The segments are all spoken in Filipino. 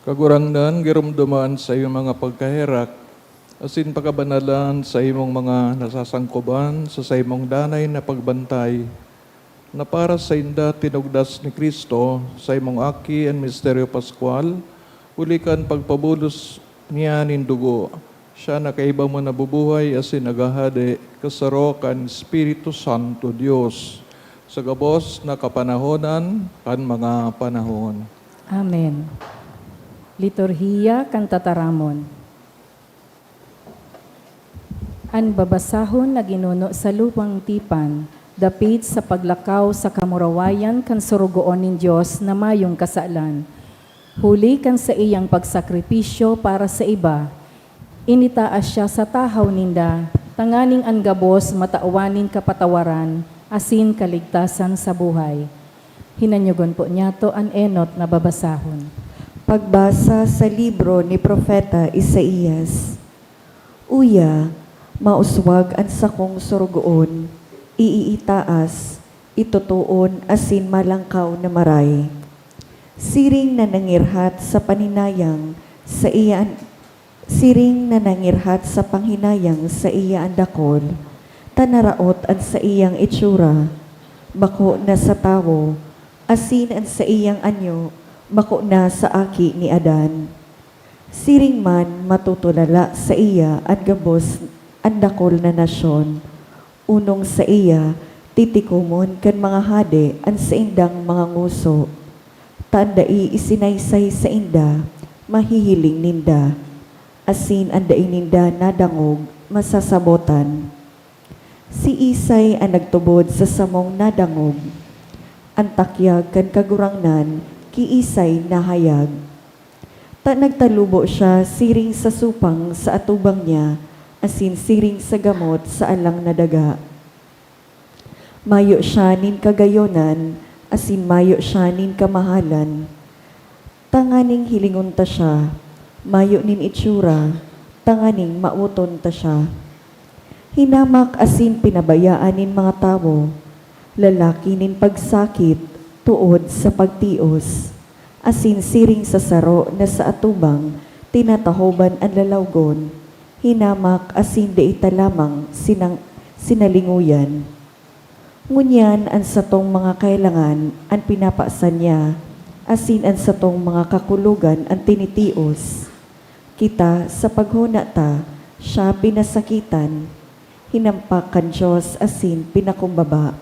Kagurangnan, girumduman sa iyong mga pagkahirak, asin pagkabanalan sa imong mga nasasangkuban sa imong danay na pagbantay, na para sa inda tinugdas ni Kristo sa imong aki and misteryo Pascual, ulikan pagpabulos niya nin dugo. Siya na kaiba mo nabubuhay asin nagahade kasaro kan Espiritu Santo Dios sa gabos na kapanahonan kan mga panahon. Amen. Liturhiya kan tataramon. An babasahon na ginuno sa lupang tipan, dapit sa paglakaw sa kamurawayan kan surugoon nin Diyos na mayong kasalan. Huli kan sa iyang pagsakripisyo para sa iba, initaas siya sa tahaw ninda, tanganing an gabos matauwanin kapatawaran, asin kaligtasan sa buhay. Hinanyugon po niya to an enot na babasahon. Pagbasa sa libro ni Propeta Isaías. Uya, mauswag ang sakong surugoon, iitaas, itutuon asin malangkaw na maray. Siring na nangirhat sa paninayang sa iyan, siring na nangirhat sa panghinayang sa iya ang dakol, tanaraot ang sa iyang itsura, bako na sa tawo, asin ang sa iyang anyo, bako na sa aki ni Adan. Siring man matutulala sa iya at gabos ang dakol na nasyon. Unong sa iya, titikumon kan mga hade ang sa indang mga nguso. Tandai isinaysay sa inda, mahihiling ninda. Asin andai ninda nadangog, masasabotan. Si Isay ang nagtubod sa samong nadangog. Ang takyag kan kagurangnan, kiisay na hayag. Nagtalubo siya siring sa supang sa atubang niya, asin siring sa gamot sa alang na daga. Mayo siya nin kagayonan, asin mayo siya nin kamahalan. Tanganing hilingon ta siya, mayo nin itsura, tanganing mauton ta siya. Hinamak asin pinabayaan nin mga tao, lalaki nin pagsakit, tuod sa pagtios, asin siring sa saro na sa atubang, tinatahoban ang lalawgon, hinamak asin deita lamang sinalinguyan. Ngunyan ang satong mga kailangan ang pinapasan niya, asin ang satong mga kakulugan ang tinitios. Kita sa paghuna ta, siya pinasakitan, hinampak kan Diyos asin pinakumbaba.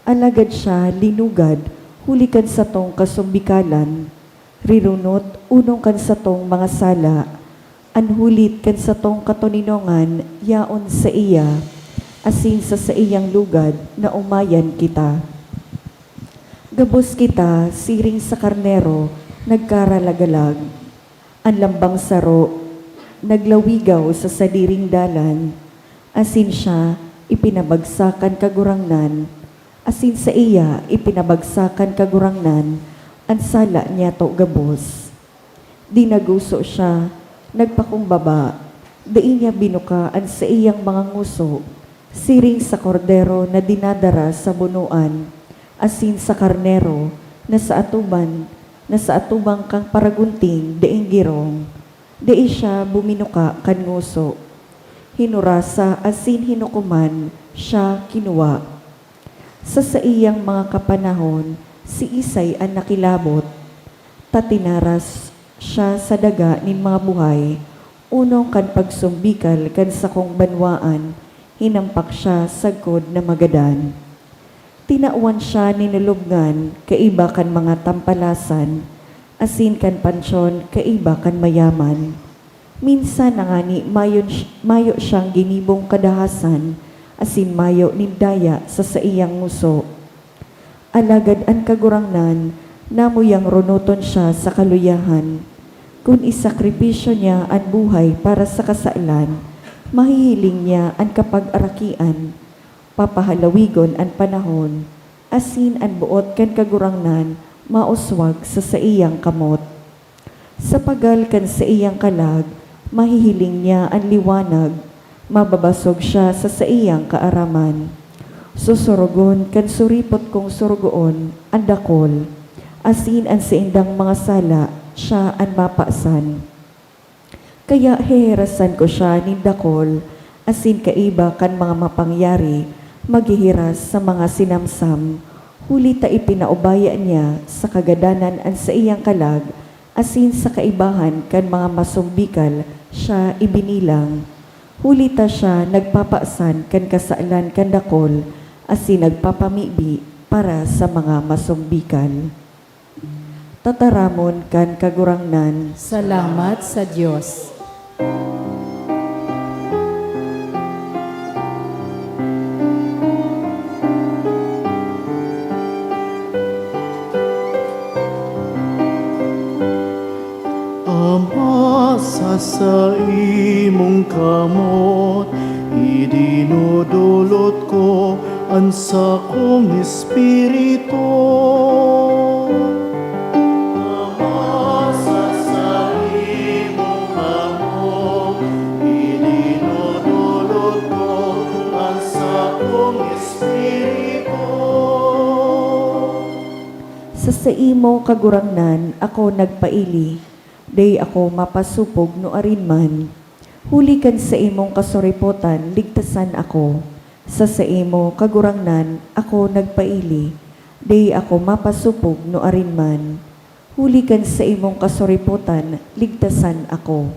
Alagad siya linugad, hulikan sa tong kasumbikalan, rirunot unong kan sa tong mga sala, anhulit kan sa tong katuninongan, yaon sa iya, asin sa iyang lugad na umayan kita. Gabos kita, siring sa karnero, nagkaralagalag, ang lambang saro, naglawigaw sa sadiring dalan, asin siya, ipinabagsakan kagurangnan, asin sa iya ipinabagsakan kagurangnan, ang sala niya to gabos. Dinaguso siya, nagpakumbaba, dai niya binukaan sa iyang mga nguso, siring sa kordero na dinadara sa bunuan, asin sa karnero na sa atubang kang paragunting daing girong, dai siya buminuka kan nguso. Hinurasa asin hinukuman, siya kinuwa. Sa iyang mga kapanahon, si Isay ang nakilabot. Tatinaras siya sa daga nin mga buhay, unong kan pagsumbikal kan sakong banwaan, hinampak siya sagkod na magadan. Tinauan siya ninulubngan, kaiba kan mga tampalasan, asin kan pansyon, kaiba kan mayaman. Minsan na nga ni mayo siyang ginibong kadahasan, asin mayo nindaya sa iyang nguso. Alagad ang kagurangnan, namuyang runuton siya sa kaluyahan. Kung isakripisyo niya ang buhay para sa kasailan, mahihiling niya ang kapag-arakian, papahalawigon ang panahon, asin ang buot kan kagurangnan, mauswag sa iyang kamot. Sa pagal kan sa iyang kalag, mahihiling niya ang liwanag, mababasog siya sa iyang kaaraman. Susurugon kan suripot kong surugoon, ang dakol, asin ang sa indang mga sala, siya ang mapaasan. Kaya heherasan ko siya nindakol, asin kaiba kan mga mapangyari, maghihiras sa mga sinamsam, huli ta ipinaubaya niya sa kagadanan an sa iyang kalag, asin sa kaibahan kan mga masumbikal, siya ibinilang. Huli ta siya nagpapaasan kan kasaalan kan dakol, asin nagpapamibi para sa mga masumbikal. Tataramon kan kagurangnan, Salamat sa Diyos. Ama, sa imong kamot, idinudulot ko ang sa kong espiritu. Ama, sa imong kamot, idinudulot ko ang sa kong espiritu. sa imo kagurangnan ako nagpaili, day ako mapasupog no arinman. Huli kan sa imong kasuripotan, ligtasan ako. Sa imo kagurangnan ako nagpaili, day ako mapasupog no arinman. Huli kan sa imong kasuripotan, ligtasan ako.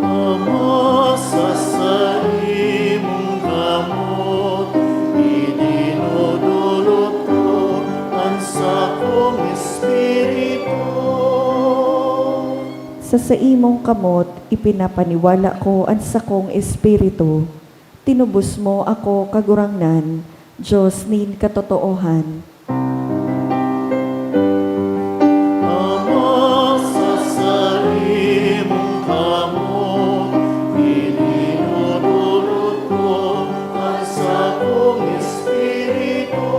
Ama, sa imong kamot, idinudulot ko ang sa kong espiritu. Sa imong kamot, ipinapaniwala ko ang sakong espiritu. Tinubos mo ako kagurangnan, Diyos nin katotoohan. Ama, sa imong kamot, idinudulot ko ang sa kong espiritu.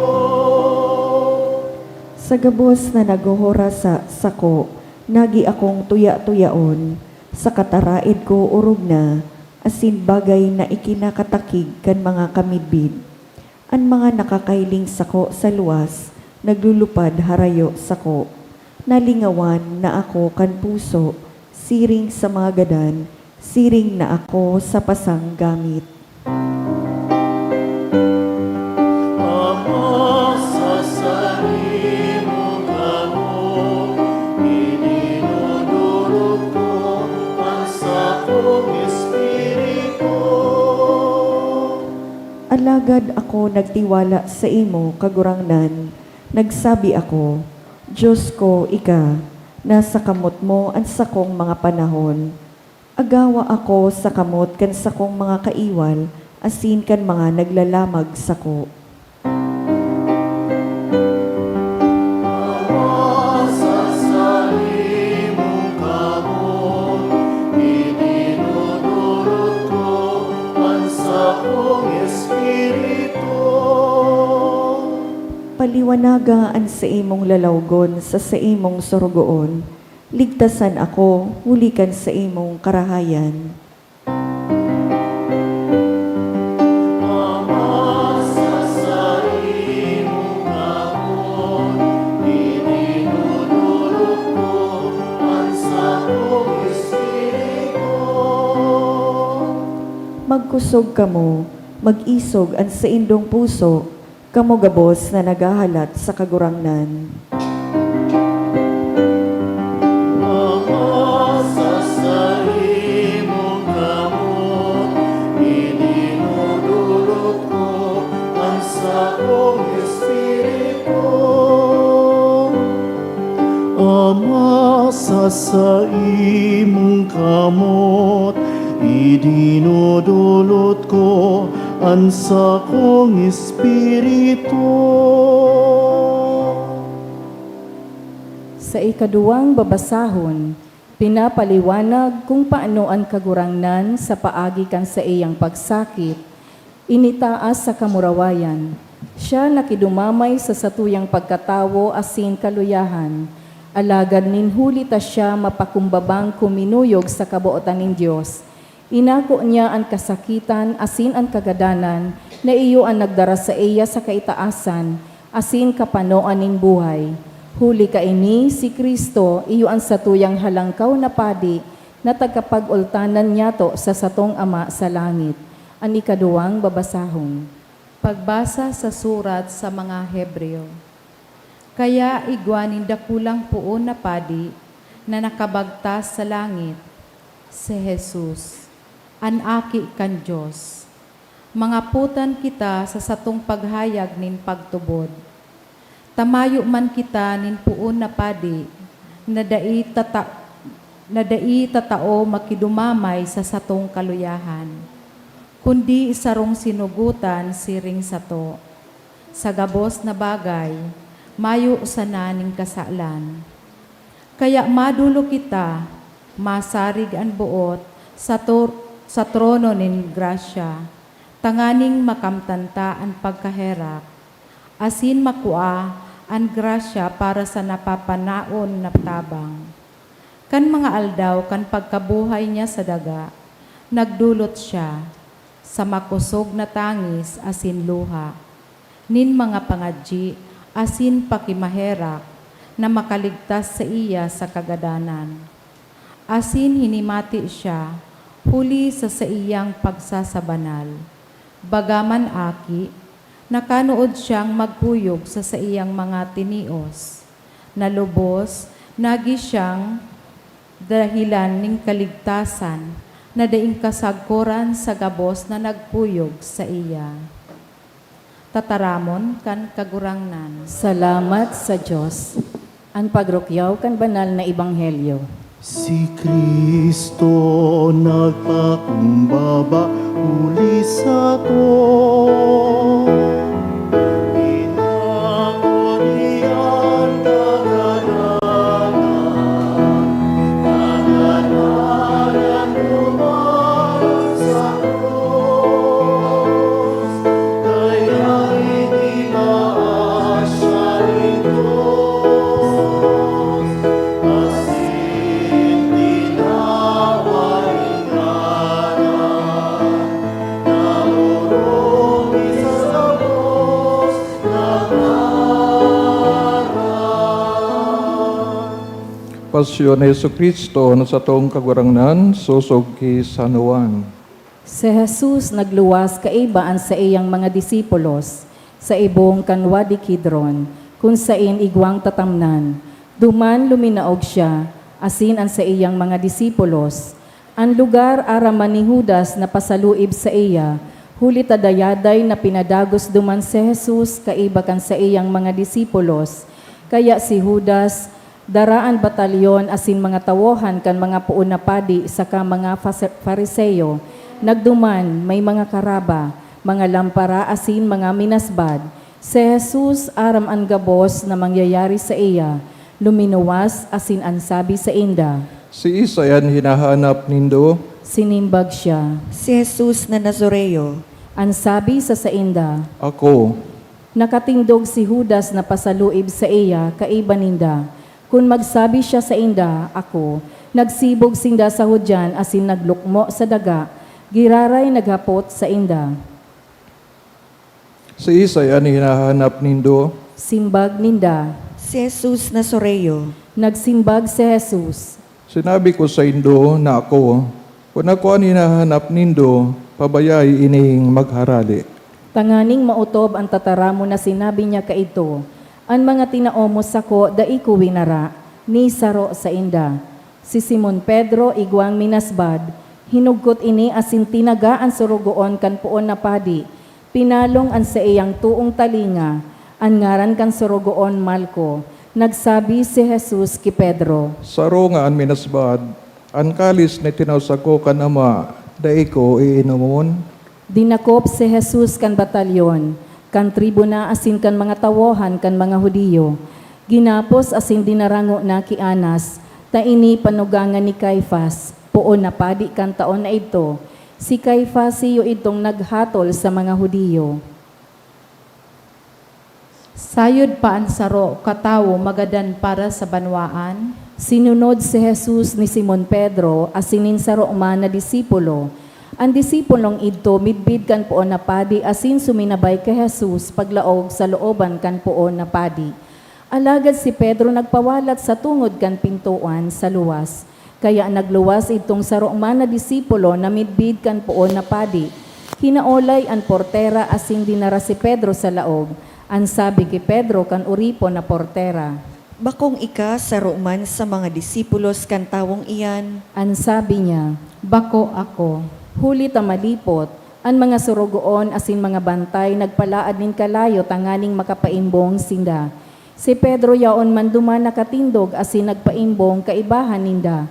Sa gabos na naguhora sa sako, nagi akong tuya-tuyaon, sa kataraid ko urog na, asin bagay na ikinakatakig kan mga kamidbid. Ang mga nakakailing sako sa luwas, naglulupad harayo sako. Nalingawan na ako kan puso, siring sa mga gadan, siring na ako sa pasang gamit. Ama, sa imong kamot, idinudulot ko ang sa kong espiritu. Alagad ako nagtiwala sa imo kagurangnan, nagsabi ako, Diyos ko, ika, nasa kamot mo ang sakong mga panahon. Agawa ako sa kamot kan sakong mga kaiwal, asin kan mga naglalamag sako. Ama, sa imong kamot, idinudulot ko ang sa kong espiritu. Paliwanagaan sa imong lalawgon sa imong surugoon, ligtasan ako, hulikan sa imong karahayan. Ama, sa imong kamot, idinudulot ko ang sa kong espiritu. Magkusog kamo, mag-isog ang sa indong puso, kamo gabos na nagahalat sa kagurangnan. Ama, sa imong kamot, idinudulot ko ang sa kong espiritu. Ama, sa imong kamot, idinudulot ko ang sa kong espiritu. Sa ikaduwang babasahon, pinapaliwanag kung paano ang kagurangnan sa paagi kan sa iyang pagsakit, initaas sa kamurawayan. Siya nakidumamay sa satuyang pagkatawo asin kaluyahan, alagad ninhuli ta siya mapakumbabang kuminuyog sa kabuotan ng Diyos. Inako niya ang kasakitan asin ang kagadanan na iyo ang nagdara sa iya sa kaitaasan asin kapanoan ning buhay. Huli ka ini si Kristo, iyo ang satuyang halangkaw na padi, na tagapag-ultanan niya to sa satong Ama sa langit. Ang ikaduwang babasahon. Pagbasa sa surat sa mga Hebreo. Kaya igwanin dakulang puon na padi na nakabagtas sa langit, si Jesus, an aki kan Diyos. Mga putan kita sa satong paghayag nin pagtubod. Tamayo man kita nin puon na padi na dai tatao makidumamay sa satong kaluyahan. Kundi isarong sinugutan siring sato. Sa gabos na bagay, mayo sana ning kasalan. Kaya madulo kita, masarig ang buot sa trono nin grasya, tanganing makamtanta ang pagkaherak, asin makua ang grasya para sa napapanaon na tabang. Kan mga aldaw, kan pagkabuhay niya sa daga, nagdulot siya sa makusog na tangis asin luha, nin mga pangadji asin pakimaherak na makaligtas sa iya sa kagadanan. Asin hinimati siya, huli sa iyang pagsasabanal. Bagaman aki, nakanood siyang magkuyog sa iyang mga tinios. Nalubos, nagi siyang dahilan ning kaligtasan, na daing kasagkuran sa gabos na nagkuyog sa iya. Tataramon kan kagurangnan. Salamat sa Diyos. Ang pagrukyaw kan banal na ebanghelyo. Si Kristo nagpakumbaba uli sa to. Inako niyan kagadanan lumalang sa krus. Kaya itinaas siya rin Diyos. Asin dinaway ngaran, naurong isa sa Diyos nagaran. Pasyon ni Jesucristo na sa tong kagurangnan, susog ki San Juan. Si Jesus nagluwas kaibaan sa iyang mga disipulos sa ibong kanwa di Kidron, kung sain igwang tatamnan. Duman luminaog siya, asin ang sa iyang mga disipulos. Ang lugar araman ni Judas na pasaluib sa iya, huli tadayaday na pinadagos duman si Jesus kaiba kan sa iyang mga disipulos. Kaya si Judas, daraan batalyon asin mga tawohan kan mga puon na padi saka mga Fariseyo, nagduman may mga karaba, mga lampara asin mga minasbad. Si Jesus aram ang gabos na mangyayari sa iya, luminuwas asin ansabi sa inda. Si Isayan hinahanap nindo, Sinimbag siya, Si Jesus na Nazoreo, ansabi sa inda. ako. Nakatindog si Judas na pasaluib sa iya, kaiba ninda. Kung magsabi siya sa inda, ako, nagsibog sinda sa hudyan asin naglukmo sa daga, giraray naghapot sa inda. Si Isayan hinahanap nindo, Simbag ninda. Si Jesus Nazoreo, Nagsimbag si Jesus. sinabi ko sa indo na ako, kung ako ang hinahanap nindo, pabayay inihing magharali. Tanganing mautob ang tataramo na sinabi niya kaito. Ang mga tinaomos sako daiku winara, ni saro sa inda. Si Simon Pedro igwang minasbad, hinugkot ini asin tinaga ang surugoon kan puon na padi. Pinalong ang sa iyang tuong talinga, ang ngaran kan surugoon Malco. Nagsabi si Jesus ki Pedro, Saro nga ang minasbad, ang kalis na tinawsako kan ama, dai ko iinumon. dinakop si Jesus kan batalyon, kan tribuna asin kan mga tawohan kan mga Hudiyo. Ginapos asin dinarango na ki Anas, ta ini panugangan ni Caifas, puon na padi kan taon na ito. Si Caifas siyo itong naghatol sa mga Hudiyo. Sayod pa ang saro, katawo magadan para sa banwaan. Sinunod si Jesus ni Simon Pedro asinin sa Roma na disipulo. Ang disipulong idto midbid kan puon na padi asin suminabay kay Jesus paglaog sa looban kan puon na padi. Alagad si Pedro nagpawalat sa tungod kan pintuan sa luwas. Kaya nagluwas itong saroman na disipulo na midbid kan puon na padi. Hinaolay ang portera asing dinara si Pedro sa laog. Ang sabi kay Pedro kan uripo na portera. Bakong ika saruman sa mga disipulos kan tawong iyan. Ang sabi niya, Bako ako. huli ta malipot, ang mga surugoon asin mga bantay nagpalaad nin kalayo tanganing makapaimbong sinda. Si Pedro yaon man duman nakatindog asin nagpaimbong kaibahan ninda.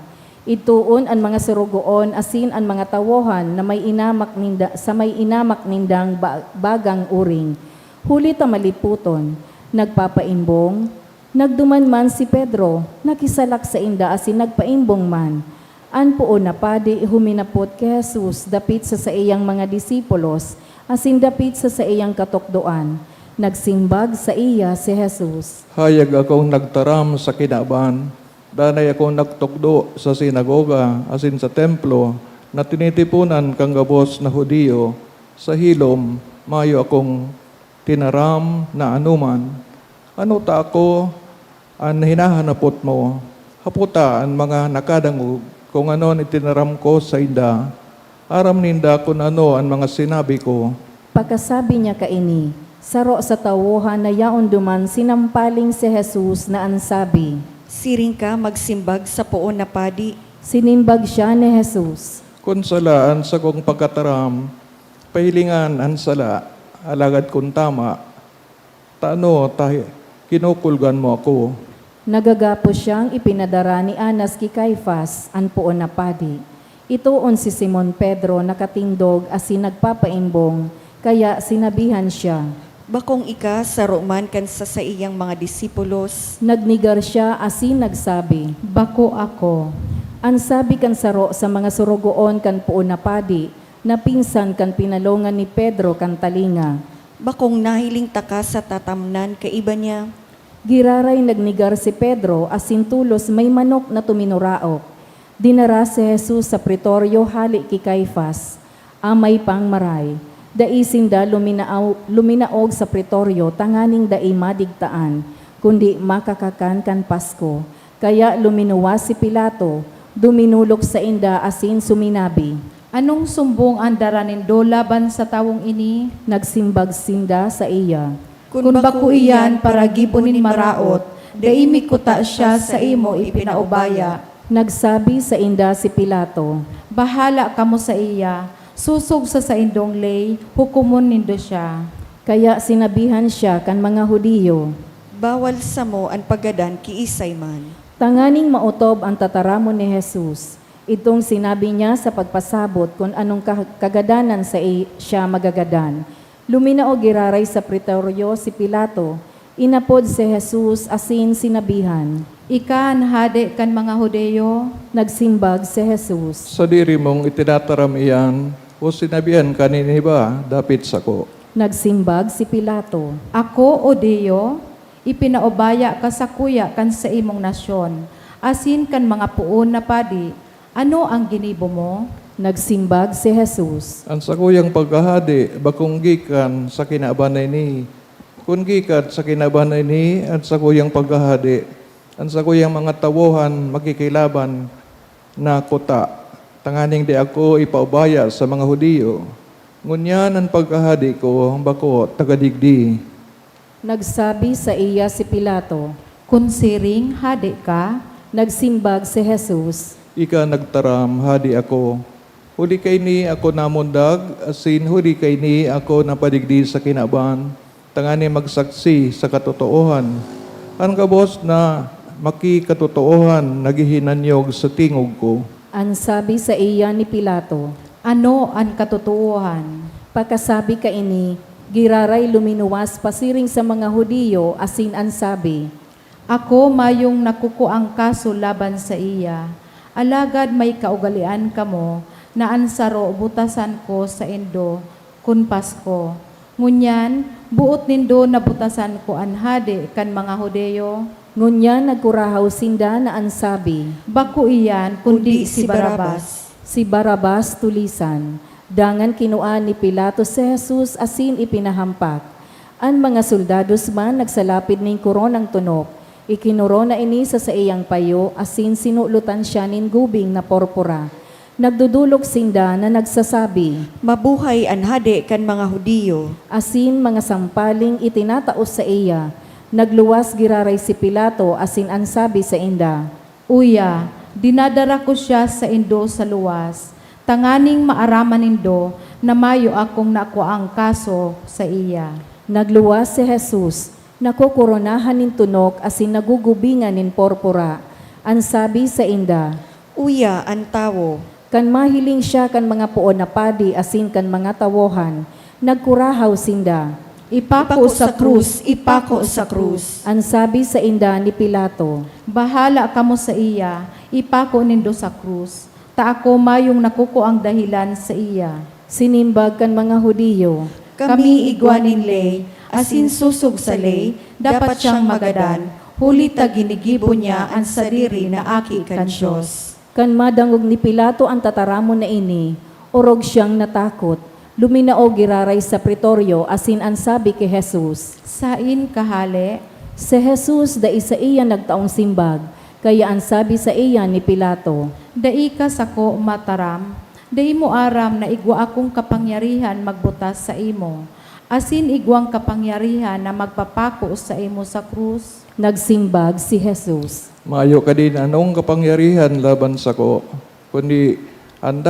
Ituon ang mga surugoon asin ang mga tawohan na may inamak ninda sa may inamak nindang bagang uring. Huli ta maliputon, nagpapaimbong, nagduman man si Pedro, nakisalak sa inda asin nagpaimbong man. An puon na padi huminapot kay Jesus dapit sa iyang mga disipulos, asin dapit sa iyang katukdoan. Nagsimbag sa iya si Jesus. Hayag akong nagtaram sa kinaban, danay akong nagtukdo sa sinagoga, asin sa templo, na tinitipunan kang gabos na Hudiyo, sa hilom, mayo akong tinaram na anuman. Ano ta ako ang hinahanapot mo? Haputa ang mga nakadangog, kung ano ang itinaram ko sa inda, aram ninda kung ano ang mga sinabi ko. Pagkasabi niya kaini, saro sa tawuhan na yaon duman sinampaling si Jesus na ansabi. Siring ka magsimbag sa puon na padi. Sinimbag siya ni Jesus. Kung salaan sa kong pagkataram, pahilingan ang sala, alagad kung tama, kinukulgan mo ako. Nagagapo siyang ipinadara ni Anas ki Caifas, ang puon na padi. Ituon si Simon Pedro nakatindog asin nagpapaimbong, kaya sinabihan siya. Bakong ika saruman kan sa iyang mga disipulos. Nagnigar siya asin nagsabi. Bako ako. Ang sabi kan saro sa mga surugoon kan puon na padi, na pinsan kan pinalongan ni Pedro kan talinga. Bakong nahiling taka sa tatamnan kaiba niya. Giraray nagnigar si Pedro asin tulos may manok na tuminuraok. Dinara si Jesus sa pretoryo hali ki Caifas. Amay pang maray. Daisin da luminaog sa pretoryo tanganing dai madigtaan, kundi makakakan kan Pasko. Kaya luminuwas si Pilato, duminulok sa inda asin suminabi. Anong sumbong ang daranindo laban sa tawong ini? Nagsimbag sinda sa iya. Kung bako iyan para gibunin maraot, daimi kuta siya sa imo ipinaubaya. Nagsabi sa inda si Pilato. Bahala kamo sa iya. Susog sa indong lay, hukumon nindo siya. Kaya sinabihan siya kan mga Hudiyo. Bawal sa mo ang pagadan kiisay man. Tanganing mautob ang tataramon ni Jesus. Itong sinabi niya sa pagpasabot kung anong kagadanan sa siya magagadan. Luminao giraray sa pretoryo si Pilato. Inapod si Jesus asin sinabihan. Ika ang hade kan mga Hudeyo. Nagsimbag si Jesus. Sa diri mong itinataram iyan, o sinabihan kanini ba, dapit sako. Nagsimbag si Pilato. Ako, Hudeyo, ipinaubaya ka sa kuya kan sa imong nasyon. Asin kan mga puon na padi, ano ang ginibo mo? Nagsimbag si Jesus. Ang sakuyang pagkahadi, bakong gikan sa kinabanay ni. Kung gikan sa kinabanay ni, at sakuyang pagkahadi, ang sakuyang mga tawohan makikilaban na kuta. Tanganing di ako ipaubaya sa mga Hudiyo. Ngunyan ang pagkahadi ko, bako tagadigdi. Nagsabi sa iya si Pilato. Kung siring hade ka, Nagsimbag si Jesus. Ika nagtaram, hadi ako. Huli kay ni ako namundag, asin huli kay ni ako napadigdi sa kinaban. Tangani magsaksi sa katotoohan. Ang kabos na makikatotoohan, naghihinanyog sa tingog ko. Ang sabi sa iya ni Pilato. ano ang katotohanan? Pagkasabi kaini, giraray luminuwas pasiring sa mga Hudiyo asin ang sabi. Ako mayong nakukuang kaso laban sa iya. Alagad may kaugalian kamo na ansaro butasan ko sa indo kun Pasko. Ngunyan, buot nindo na butasan ko anhade kan mga Hudeyo. Ngunya nagkurahaw sinda na ang sabi. Bako iyan kundi si Barabas. Si Barabas tulisan. Dangan kinuan ni Pilato si Jesus asin ipinahampak. An mga soldados man nagsalapid ning koronang tunok, ikinurona ini sa iyang payo, asin sinulutan siya nin gubing na porpora. Nagdudulog sinda na nagsasabi, Mabuhay an hade kan mga Hudiyo. asin mga sampaling itinataos sa iya. Nagluwas giraray si Pilato, asin ang sabi sa inda, Uya, dinadara ko siya sa indo sa luwas. Tanganing maaraman nindo na mayo akong nakuang kaso sa iya. Nagluwas si Jesus, nakukoronahan nin tunok, asin nagugubingan nin porpora. Ang sabi sa inda, Uya an tawo. kan mahiling siya kan mga puon na padi, asin kan mga tawohan, nagkurahaw sinda. Ipako sa krus, ipako sa krus. Ang sabi sa inda ni Pilato, bahala kamo sa iya, ipako nindo sa krus. Ta ako mayong nakuko ang dahilan sa iya. sinimbag kan mga Hudiyo, Kami igwanin lay, asin susog sa lay, dapat siyang magadan, huli ta ginigibo niya ang sadiri na aki kan Diyos. kan madangog ni Pilato ang tataramon na ini, orog siyang natakot. Luminao giraray sa pretoryo, asin ang sabi kay Jesus. Sain kahali, Si Jesus da isa iya nagtaong simbag, kaya ang sabi sa iya ni Pilato, dai ka sako mataram, dai mo aram na igwa akong kapangyarihan magbutas sa imo. Asin igwang kapangyarihan na magpapako sa imo sa krus. nagsimbag si Jesus. Mayo ka din anong kapangyarihan laban sa ko, kundi ang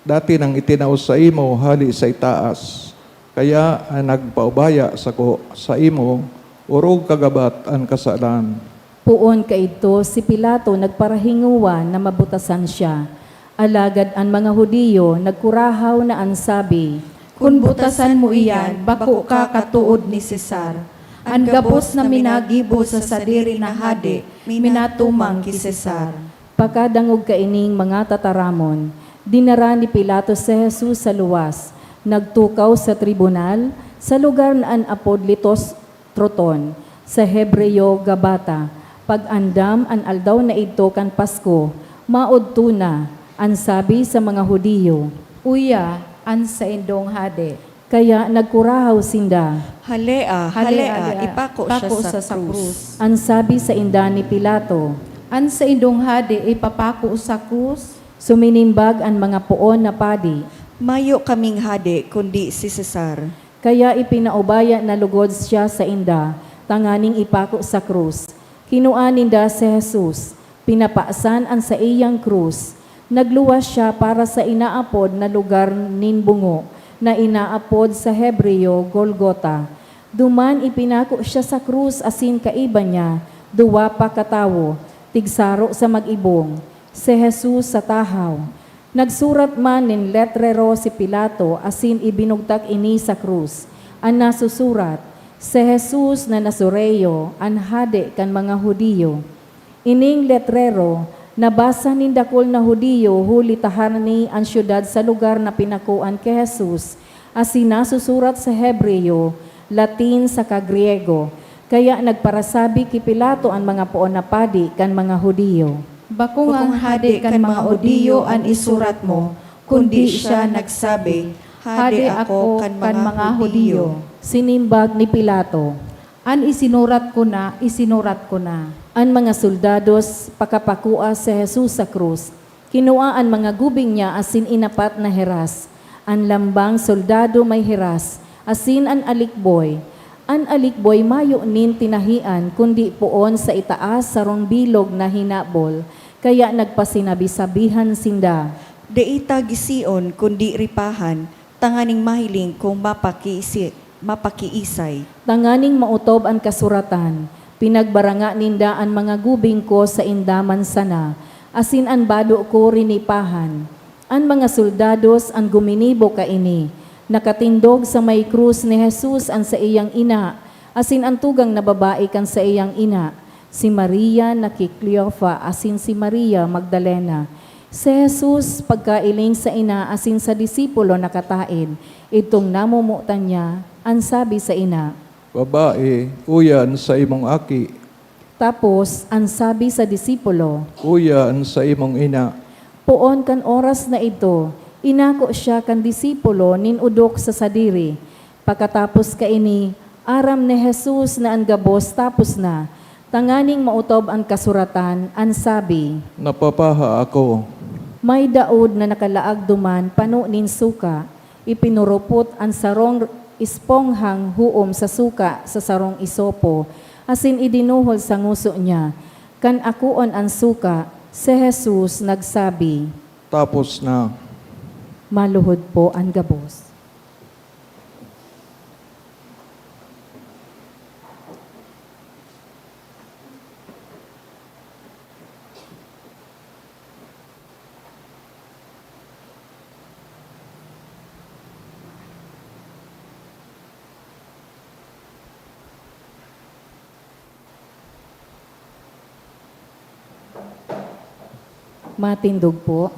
dati nang itinaos sa imo hali sa itaas. Kaya ang nagpaubaya sa ko sa imo, urog kagabat ang kasalan. Puon kaito si Pilato nagparahinguwa na mabutasan siya. Alagad ang mga Hudiyo nagkurahaw na ang sabi, Kung butasan mo iyan, bako ka katuod ni Cesar. Ang gabos na minagibo sa sadiri na hade, minatumang ki Cesar. Pagkadangog kaining mga tataramon, dinara ni Pilato si Jesus sa luwas, nagtukaw sa tribunal, sa lugar na apod litos troton, sa Hebreo Gabata, pag-andam an aldaw na ito kan Pasko, maudto na, ang sabi sa mga Hudiyo. Uya, an sa indong hade. Kaya nagkurahaw sinda, Halea, halea, ipako siya sa krus. ang sabi sa inda ni Pilato. An sa indong hade ipapako sa krus. Suminimbag ang mga puon na padi, Mayo kaming hade, kundi si Cesar. kaya ipinaubaya na lugod siya sa inda, tanganing ipako sa krus. Kinuan ninda si Jesus, pinapaasan ang sa iyang krus. Nagluwas siya para sa inaapod na lugar nin bungo, na inaapod sa Hebreo Golgota. Duman ipinako siya sa krus, asin kaiba niya, duwa pa katawo, tigsaro sa mag-ibong. Si Jesus sa tahaw. Nagsurat man nin letrero si Pilato, asin ibinugtak ini sa krus. Ang nasusurat, si Jesus na Nazareyo, ang hade kan mga Hudiyo. Ining letrero, nabasa nin dakol na Hudiyo, huli taharani ang syudad sa lugar na pinakuan kay Jesus, asin nasusurat sa Hebreo, Latin sa Kagriego. Kaya nagparasabi ki Pilato ang mga puon na padi kan mga Hudiyo. Bakong ang hade kan mga Hudiyo an isurat mo, kundi siya nagsabi, hade ako kan mga Hudiyo. Sinimbag ni Pilato. An isinurat ko na. Ang mga soldados pakapakua si Jesus sa krus. Kinuha ang mga gubing niya, asin inapat na heras. Ang lambang soldado may heras, asin ang alikboy. Ang alikboy mayo nin tinahian, kundi puon sa itaas sa bilog na hinabol. Kaya nagpasinabi-sabihan sinda. Deita gision, kundi ripahan, tanganing mahiling kung mapakiisay. Tanganing mautob ang kasuratan. Pinagbaranga ninda ang mga gubing ko sa indaman sana, asin ang bado ko rinipahan. Ang mga soldados ang guminibo kaini, nakatindog sa may krus ni Jesus ang sa iyang ina, asin ang tugang na babae kan sa iyang ina, si Maria na Cleofa, asin si Maria Magdalena. Si Jesus pagkailing sa ina, asin sa disipulo nakataid, itong namumutan niya, ang sabi sa ina. Babae, uyan sa imong aki, Tapos, ang sabi sa disipulo, uyan sa imong ina. Puon kan oras na ito, inako siya kan disipulo nin udok sa sadiri. Pagkatapos kaini, aram ni Jesus na ang gabos tapos na, tanganing mautob ang kasuratan, ang sabi, Napapaha ako. may daod na nakalaag duman, panunin suka, ipinurupot ang sarong isponghang huom sa suka sa sarong isopo, asin idinuhol sa nguso niya. Kan akuon ang suka, si Jesus nagsabi, Tapos na. maluhod po ang gabos. Matindog po.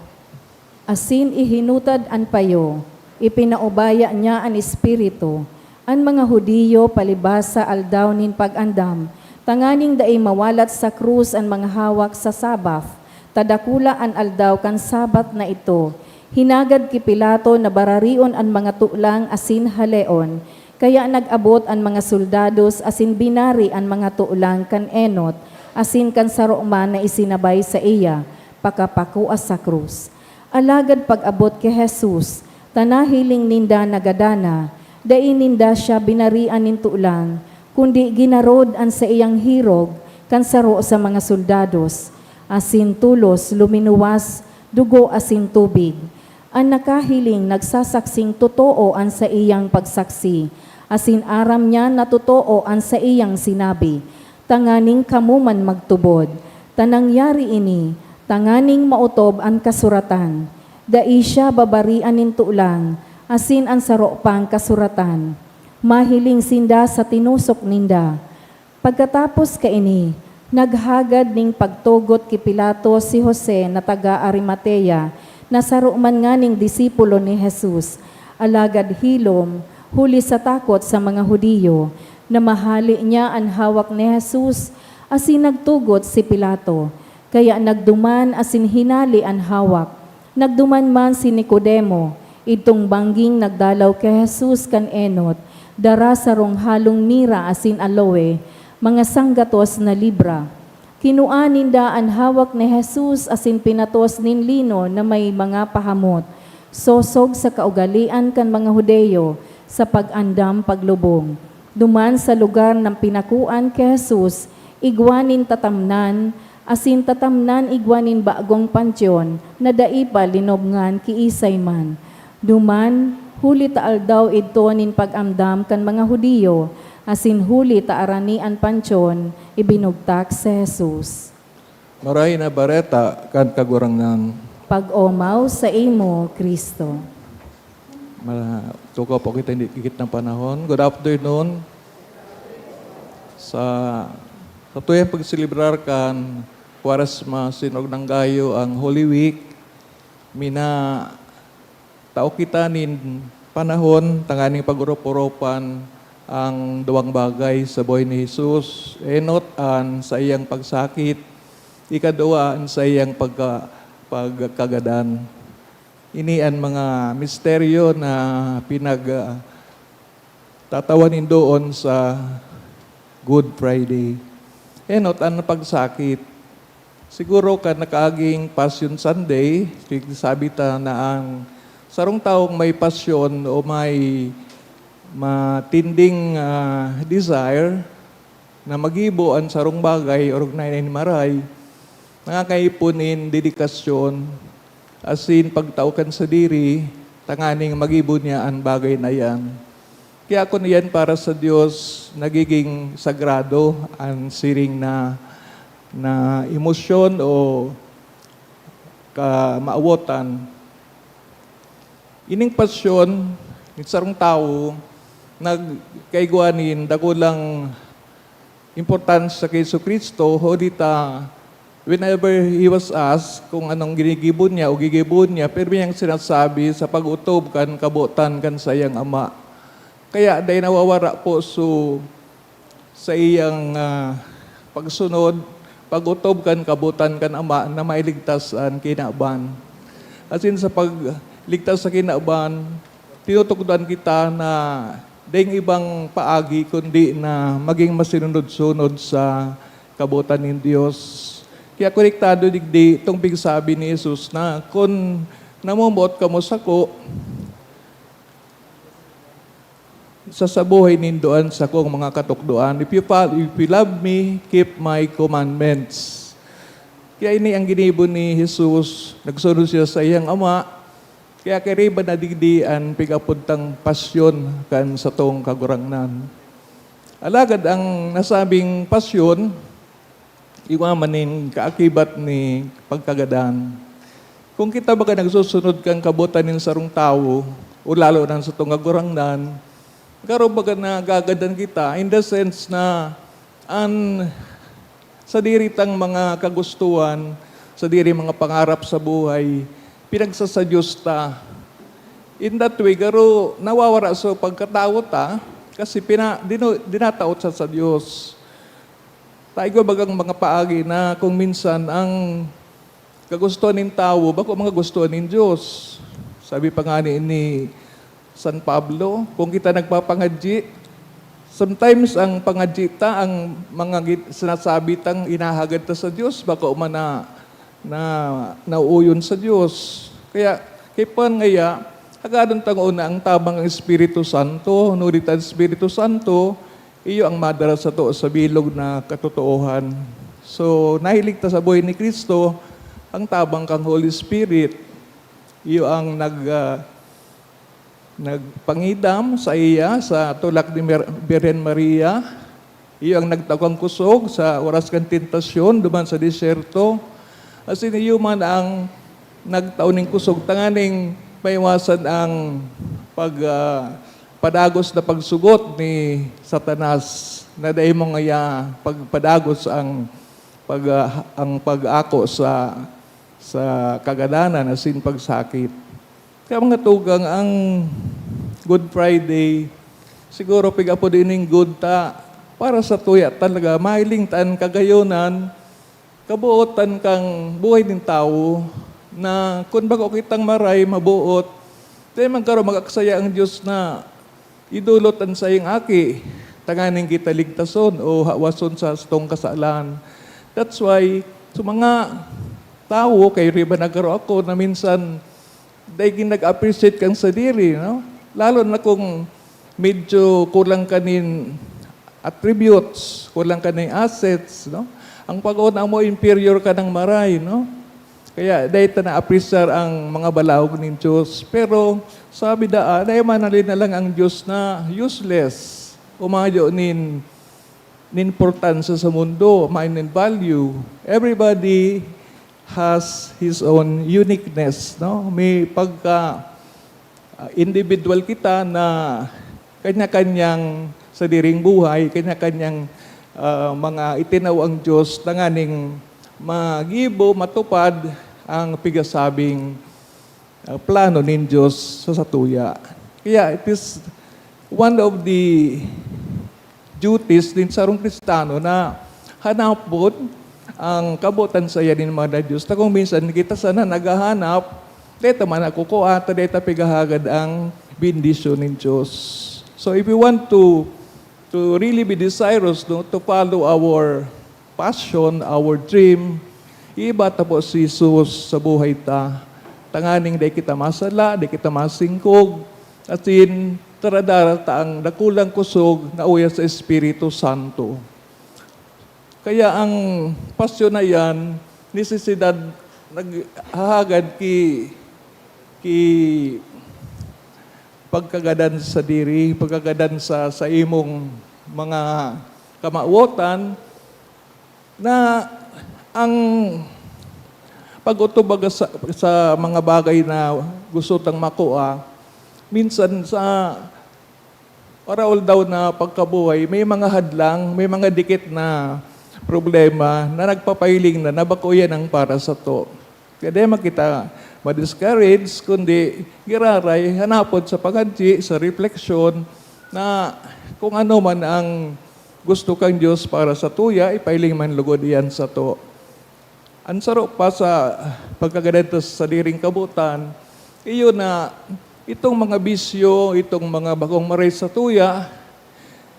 Asin ihinutad an payo, ipinaubaya niya an espiritu, an mga Hudiyo palibasa aldaw nin pag-andam, tanganing daay mawalat sa krus an mga hawak sa sabaf, tadakula an aldaw kan sabat na ito, hinagad ki Pilato na bararion an mga tulang asin haleon, kaya nag-abot an mga soldados asin binari an mga tulang kan enot, asin kan saroman na isinabay sa iya, pakapakuas sa krus. Alagad pag-abot kay Jesus, tanahiling ninda nagadana, dai ninda siya binarian nin tulang, kundi ginarod an sa iyang hirog, kansaro sa mga soldados, asin tulos, luminuwas, dugo asin tubig. Ang nakahiling nagsasaksing totoo an sa iyang pagsaksi, asin aram niya na totoo an sa iyang sinabi, tanganing kamuman magtubod, tanangyari ini, tanganing mautob ang kasuratan, dai siya babarian nin tulang, asin ang saro pang kasuratan, mahiling sinda sa tinusok ninda. Pagkatapos kaini, naghagad ning pagtugot ki Pilato si Jose na taga Arimatea, na saro man nga ning disipulo ni Jesus, alagad hilom, huli sa takot sa mga Hudiyo, na mahali niya ang hawak ni Jesus, asin nagtugot si Pilato. Kaya nagduman asin hinali ang hawak. Nagduman man si Nicodemo, itong bangging nagdalaw kay Jesus kan enot, dara sarong halong mira asin aloe, mga sanggatos na libra. Kinuanin da ang hawak ni Jesus asin pinatos nin lino na may mga pahamot, sosog sa kaugalian kan mga Hudeyo sa pag-andam paglubong. Duman sa lugar ng pinakuan kay Jesus, igwanin tatamnan, asin tatamnan igwanin bagong pansyon, na daipa linobngan kiisay man. Duman, huli taal daw ito nin pag-amdam kan mga Hudiyo, asin huli taarani an pansyon, ibinugtak si Jesus. Maray na bareta kan kagurangnan. Pag-omaw sa imo, Kristo. Tukaw po kita hindi kikit ng panahon. Good afternoon. Sa tuyang pagsilibrar kan Quaresma sinog ng gayo ang Holy Week, mina tao kita nin panahon tanganing pag-urup-urupan ang duwang bagay sa buhay ni Jesus. Enot an sa iyang pagsakit, ikaduwa an sa iyang pagkagadan. Ini ang mga misteryo na tatawanin doon sa Good Friday. Enot ang pagsakit. Siguro ka nakaaging Passion Sunday, sabi ta na ang sarong taong may pasyon o may matinding desire na magibo ang sarong bagay o nainay maray, nangakaipunin dedikasyon, asin pagtaukan sa diri, tanganing magibo niya ang bagay na yan. Kaya kung yan para sa Diyos, nagiging sagrado ang siring na emosyon o kamaawotan. Ining pasyon, ng sarong tao, nagkaiguanin, dakulang importansya sa Yesu Kristo, hodita, whenever He was asked kung anong ginigibon niya o gigibon niya, pero niyang sinasabi sa pag-utob kan, kabutan kan sa iyang ama. Kaya dahil nawawara po sa iyang pagsunod, pag-utob kan, kabutan kan ama na mailigtas ang kinaban. Asin sa pagligtas sa kinaban, tinutugdan kita na ding ibang paagi kundi na maging masinunod-sunod sa kabutan ng Diyos. Kaya konektado digdi itong pigsabi ni Jesus na kung namumuot ka mo sako, sa buhay nindoan sa kong mga katukdoan. If you love me, keep my commandments. Kaya ini ang ginibo ni Jesus, nagsunod siya sa iyang ama, kaya kariba na digdian, pigapuntang pasyon kan sa tong kagurangnan. Alagad ang nasabing pasyon, iwamanin kaakibat ni pagkagadan. Kung kita baga nagsusunod kang kabutan ng sarong tao, o lalo na sa tong kagurangnan, karon baga na gagadan kita in the sense na sa diritang mga kagustuhan, sa diri mga pangarap sa buhay, pinagsasadyos ta. In that way, garo nawawara sa pagkatao ta, kasi dinataot sa Diyos. Tayo bagang mga paagi na kung minsan ang kagustuhan ng tao, bako mga gustuhan ng Diyos. Sabi pa nga ni San Pablo, kung kita nagpapangadji, sometimes ang pangadji ta, ang mga sinasabi tang inahagad ta sa Diyos, baka umana na nauuyon sa Diyos. Kaya, kipan ngaya, agadon tang una ang tabang Espiritu Santo, nurit ang Espiritu Santo, iyo ang madara sa to sa bilog na katotohan. So, nahilig ta sa buhay ni Kristo, ang tabang kang Holy Spirit, iyo ang nagpangidam sa iya sa tulak ni Birhen Maria, iyo ang nagtakang kusog sa oras kan tentasyon duman sa disyerto. As in, iyo man ang nagtauning kusog, tanganing maiwasan ang padagos na pagsugot ni Satanas, na dahil mo ngaya pagpadagos ang pag-ako sa kagadanan, as in pagsakit. Kaya mga tugang ang Good Friday, siguro pigapo din ng good ta, para sa tuya talaga, mahiling tan kagayonan, kabuotan kang buhay ng tao, na kung bago kitang maray, mabuot, tayo magkaroon mag-aksaya ang Diyos na idulutan sa iyong aki, tanganing kita ligtason o hawason sa stong kasalan. That's why, sa mga tao, kayo rin ba nagkaroon ako na minsan, dahil nag-appreciate kang sa diri, no? Lalo na kung medyo kulang kanin attributes, kulang kanin assets, no? Ang pag-una mo, inferior ka ng maray, no? Kaya dahil na-appreciate ang mga balawag ng Diyos. Pero sabi dahil manalin na lang ang Diyos na useless. Umayo nin importansya sa mundo, mainin value. Everybody has his own uniqueness, no? May pagka individual kita na kanya-kanyang sa diring buhay, kanya-kanyang mga itinaw ang Diyos, tanganing magibo, matupad ang pigasabing plano ng Diyos sa satuya. Kaya it is one of the duties din sa sarong Kristano na hanapon ang kabutan sa iya din mga Diyos. Ta kung minsan kita sana naghahanap, dito man ako ko ata dito pigahagad ang bendisyon ng Diyos. So if we want to really be desirous, no, to follow our passion, our dream, iba po si Jesus sa buhay ta. Tanganing di kita masala, di kita masingkog, at in taradara ta ang dakulang kusog na uya sa Espiritu Santo. Kaya ang pasyon na yan, necesidad naghahagad ki pagkagadan sa diri, pagkagadan sa imong mga kamauotan, na ang pag-utubag sa mga bagay na gusto tang makuha, minsan sa oral daw na pagkabuhay, may mga hadlang, may mga dikit na problema na nagpapahiling na nabako yan ang para sa to. Kaya di makita ma-discourage, kundi giraray, hanapon sa paghandyi, sa refleksyon, na kung ano man ang gusto kang Diyos para sa tuya, ipailing man lugod yan sa to. Ang sarap pa sa pagkaganito sa diring kabutan, iyo na itong mga bisyo, itong mga bagong maray sa tuya,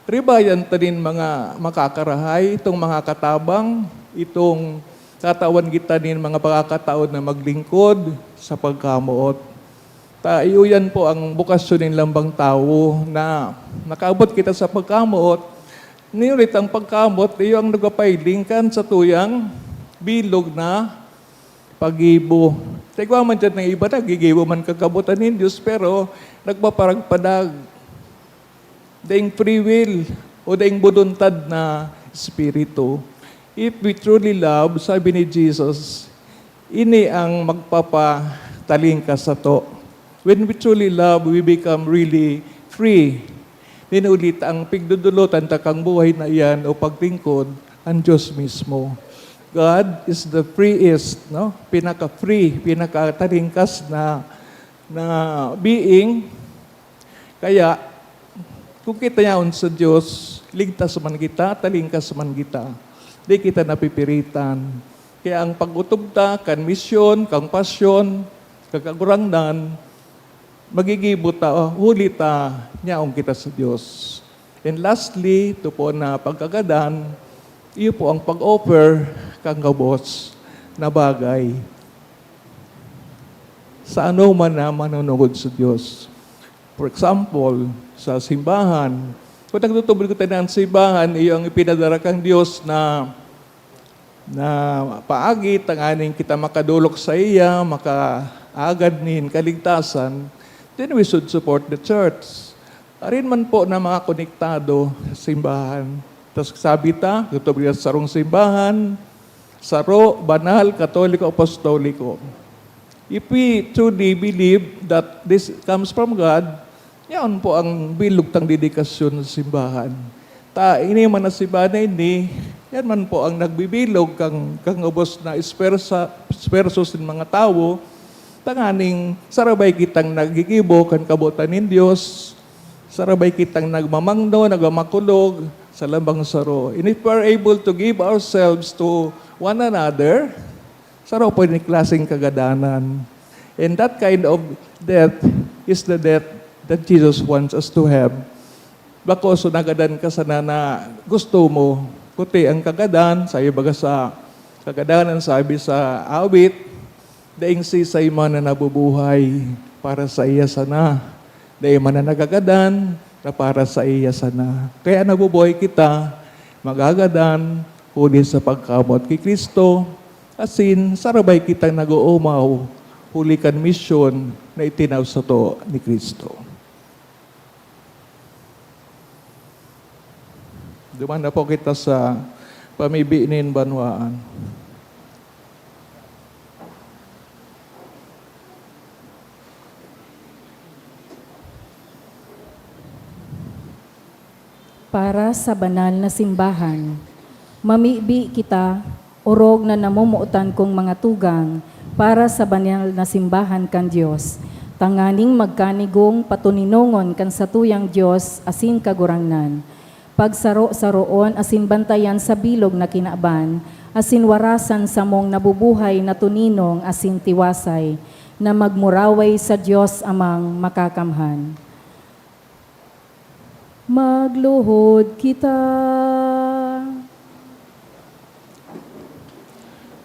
ribayan tanin mga makakarahay, itong mga katabang, itong katawan kita nin mga pagkakataon na maglingkod sa pagkamuot. Tayo yan po ang bukasyon ng lambang tao na nakaabot kita sa pagkamuot. Niulit ang pagkamot, iyo ang nagapailing kan sa tuyang bilog na pag-ibo. Tigwa man dyan ng iba, nagigibo man kakabutan ng Diyos, pero nagpaparagpadag. Daing free will o daing buduntad na espiritu. If we truly love, sabi ni Jesus, ini ang magpapatalingkas sa to. When we truly love, we become really free. Dinulit ang pigdudulutan takang buhay na iyan o pagtingkod ang Diyos mismo. God is the freest, no? Pinaka-free, pinaka-talingkas na being. Kaya, kung kita yaon sa Diyos, ligtas man kita, talingkas man kita. Di kita napipiritan. Kaya ang pag-utubta, kan misyon, kang pasyon, kagagurangnan, magigibot ta, huli ta, nyaong kita sa Diyos. And lastly, ito po na pagkagadan, iyo po ang pag-offer kang gabos na bagay sa ano man na manunugod sa Diyos. For example, sa simbahan, kung nagtutubol ko tayo ng simbahan, iyo ang ipinadara kang Diyos na paagi, tanganing kita makadulok sa iya, makaagad nin kaligtasan, then we should support the church. Arin man po na mga konektado sa simbahan. Tapos sabi ta, tutubol sa sarong simbahan, saro, banal, katoliko, apostoliko. If we truly believe that this comes from God, yan po ang bilog tang dedikasyon sa simbahan. Ini man na simbahan na ini, yan man po ang nagbibilog kang ubos na espersos ng mga tao, tanganing sarabay kitang nagigibo kan kabutan ng Diyos, sarabay kitang nagmamangno, nagmamakulog sa lambang saro. And if we're able to give ourselves to one another, saro po yung klaseng kagadanan. And that kind of death is the death that Jesus wants us to have. Bako, so nagadan ka sana na gusto mo, kuti ang kagadan, sayo baga sa kagadanan, sabi sa awit, daing sisay man na nabubuhay para sa iya sana. Daing man na nagagadan, na para sa iya sana. Kaya nabubuhay kita, magagadan, huli sa pagkamot kay Kristo, asin sarabay kitang nag-uumaw, huli kan misyon na itinaw sa to ni Kristo. Duman na po kita sa pamibinin banwaan. Para sa banal na simbahan, mamibi kita, orog na namumuutan kong mga tugang, para sa banal na simbahan kan Diyos, tanganing magkanigong patuninongon kan satuyang Diyos asin kagurangnan, pagsaro-saroon asin bantayan sa bilog na kinaban, asin warasan sa mong nabubuhay na tuninong asin tiwasay, na magmuraway sa Diyos amang makakamhan. Magluhod kita.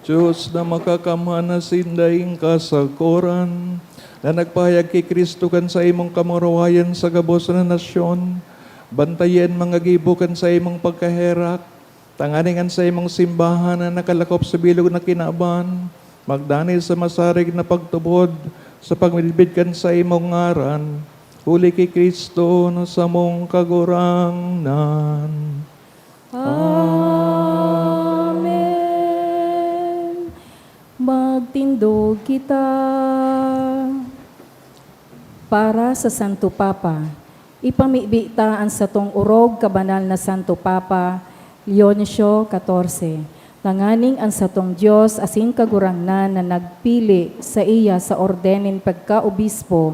Diyos na makakamhan na sindaing kasakuran, na nagpahayag kay Kristo kan sa imong kamurawayan sa gabos na nasyon, bantayan mga gibukan sa imong pagkaherak, tanganingan sa imong simbahan na nakalakop sa bilog na kinaban, magdanay sa masarig na pagtubod, sa pagmilbid sa imong ngaran, huli kay Kristo na sa mong kagurangnan. Amen. Magtindog kita. Para sa Santo Papa, ipamibitaan sa tong urog kabanal na Santo Papa, Leonisio 14. Tanganing ang satong Diyos asin kagurangnan na nagpili sa iya sa ordenin pagkaobispo,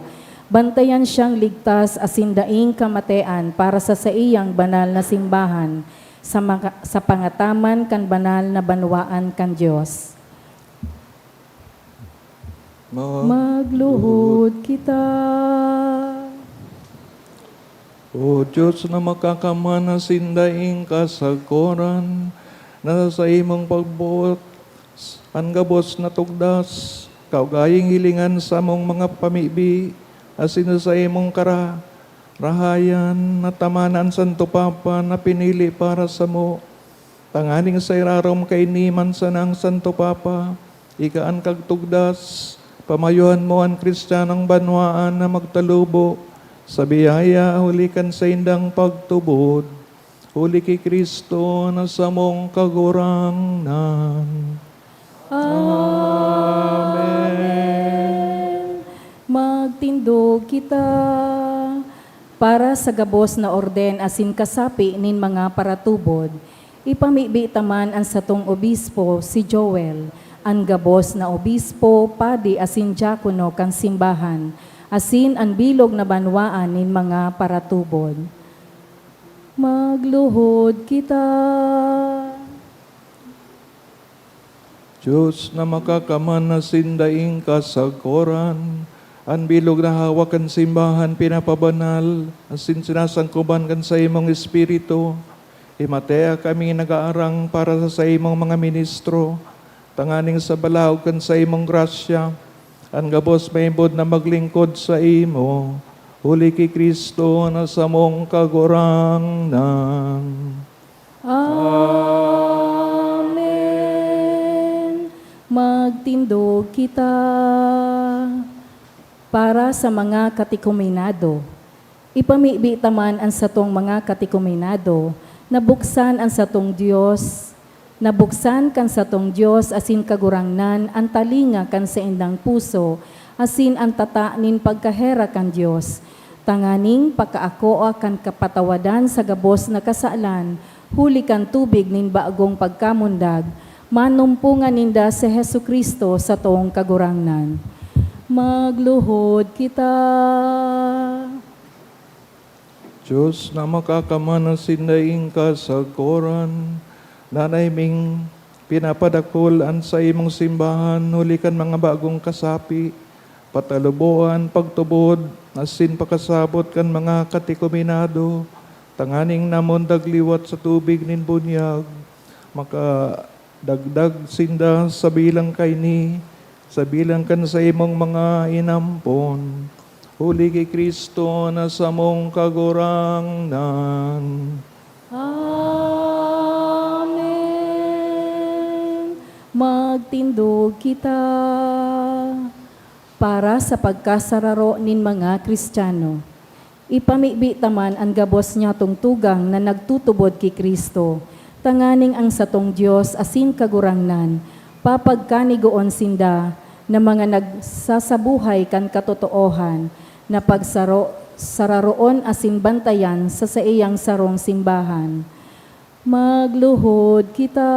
bantayan siyang ligtas asin daing kamatean para sa iyang banal na simbahan, sa pangataman kan banal na banwaan kan Diyos. Magluhod kita. O Diyos na makakamana sindaing kasagkoran, na sa imong pagbuot, ang gabos na tugdas, kaugaying hilingan sa mong mga pamibi, asin sa imong rahayan, na tamanan Santo Papa na pinili para sa mo. Tanganing sa irarom kay niman sa nang Santo Papa, ikaan kagtugdas, pamayuhan mo ang Kristiyanang banwaan na magtalubo, sa biyaya hulikan sa indang pagtubod, huli kay Kristo na sa mong kagurangnan. Amen. Magtindog kita para sa gabos na orden asin kasapi nin mga paratubod. Ipamibi taman ang satong obispo si Joel, ang gabos na obispo, padi asin diakono kan simbahan, asin ang bilog na banwaan nin mga paratubod. Magluhod kita. Diyos na makakaman na sindaing kasagkoran, ang bilog na hawak kan simbahan pinapabanal, asin sinasangkuban kan sa imong espiritu, imatea kami nagaarang para sa imong mga ministro, tanganing sa balaw kan sa imong grasya, ang gabos maibod na maglingkod sa imo, huli kay Kristo na sa mong kagurangnan. Amen. Magtindog kita para sa mga katikumenado. Ipamibi taman ang satong mga katikumenado, nabuksan ang satong Dios, nabuksan kan satong Dios asin kagurangnan ang talinga kan sa indang puso, asin ang tata nin pagkahera kan Dios. Tanganing pagkaakoa kan kapatawadan sa gabos na kasalan, huli kan tubig nin baagong pagkamundag, manumpungan ninda si Jesucristo sa tong kagurangnan. Magluhod kita. Diyos na makakamana sindaing kasagkoran, nanayming pinapadakulan sa imong simbahan, hulikan mga bagong kasapi, patalubuan, pagtubod, asin pakasabot kan mga katikuminado, tanganing namundag liwat sa tubig nin bunyag, makadagdag sinda sa bilang kay ni, sa bilang kan sa imong mga inampon, huli kay Kristo na sa mong kagurangnan. Amen. Magtindog kita para sa pagkasararo nin mga Kristiyano. Ipamibi taman ang gabos niya tungtugang na nagtutubod kay Kristo, tanganing ang satong Dios asin kagurangnan, papagkanigoon sinda na mga nagsasabuhay kan katotoohan, na sararoon asin bantayan sa iyang sarong simbahan. Magluhod kita.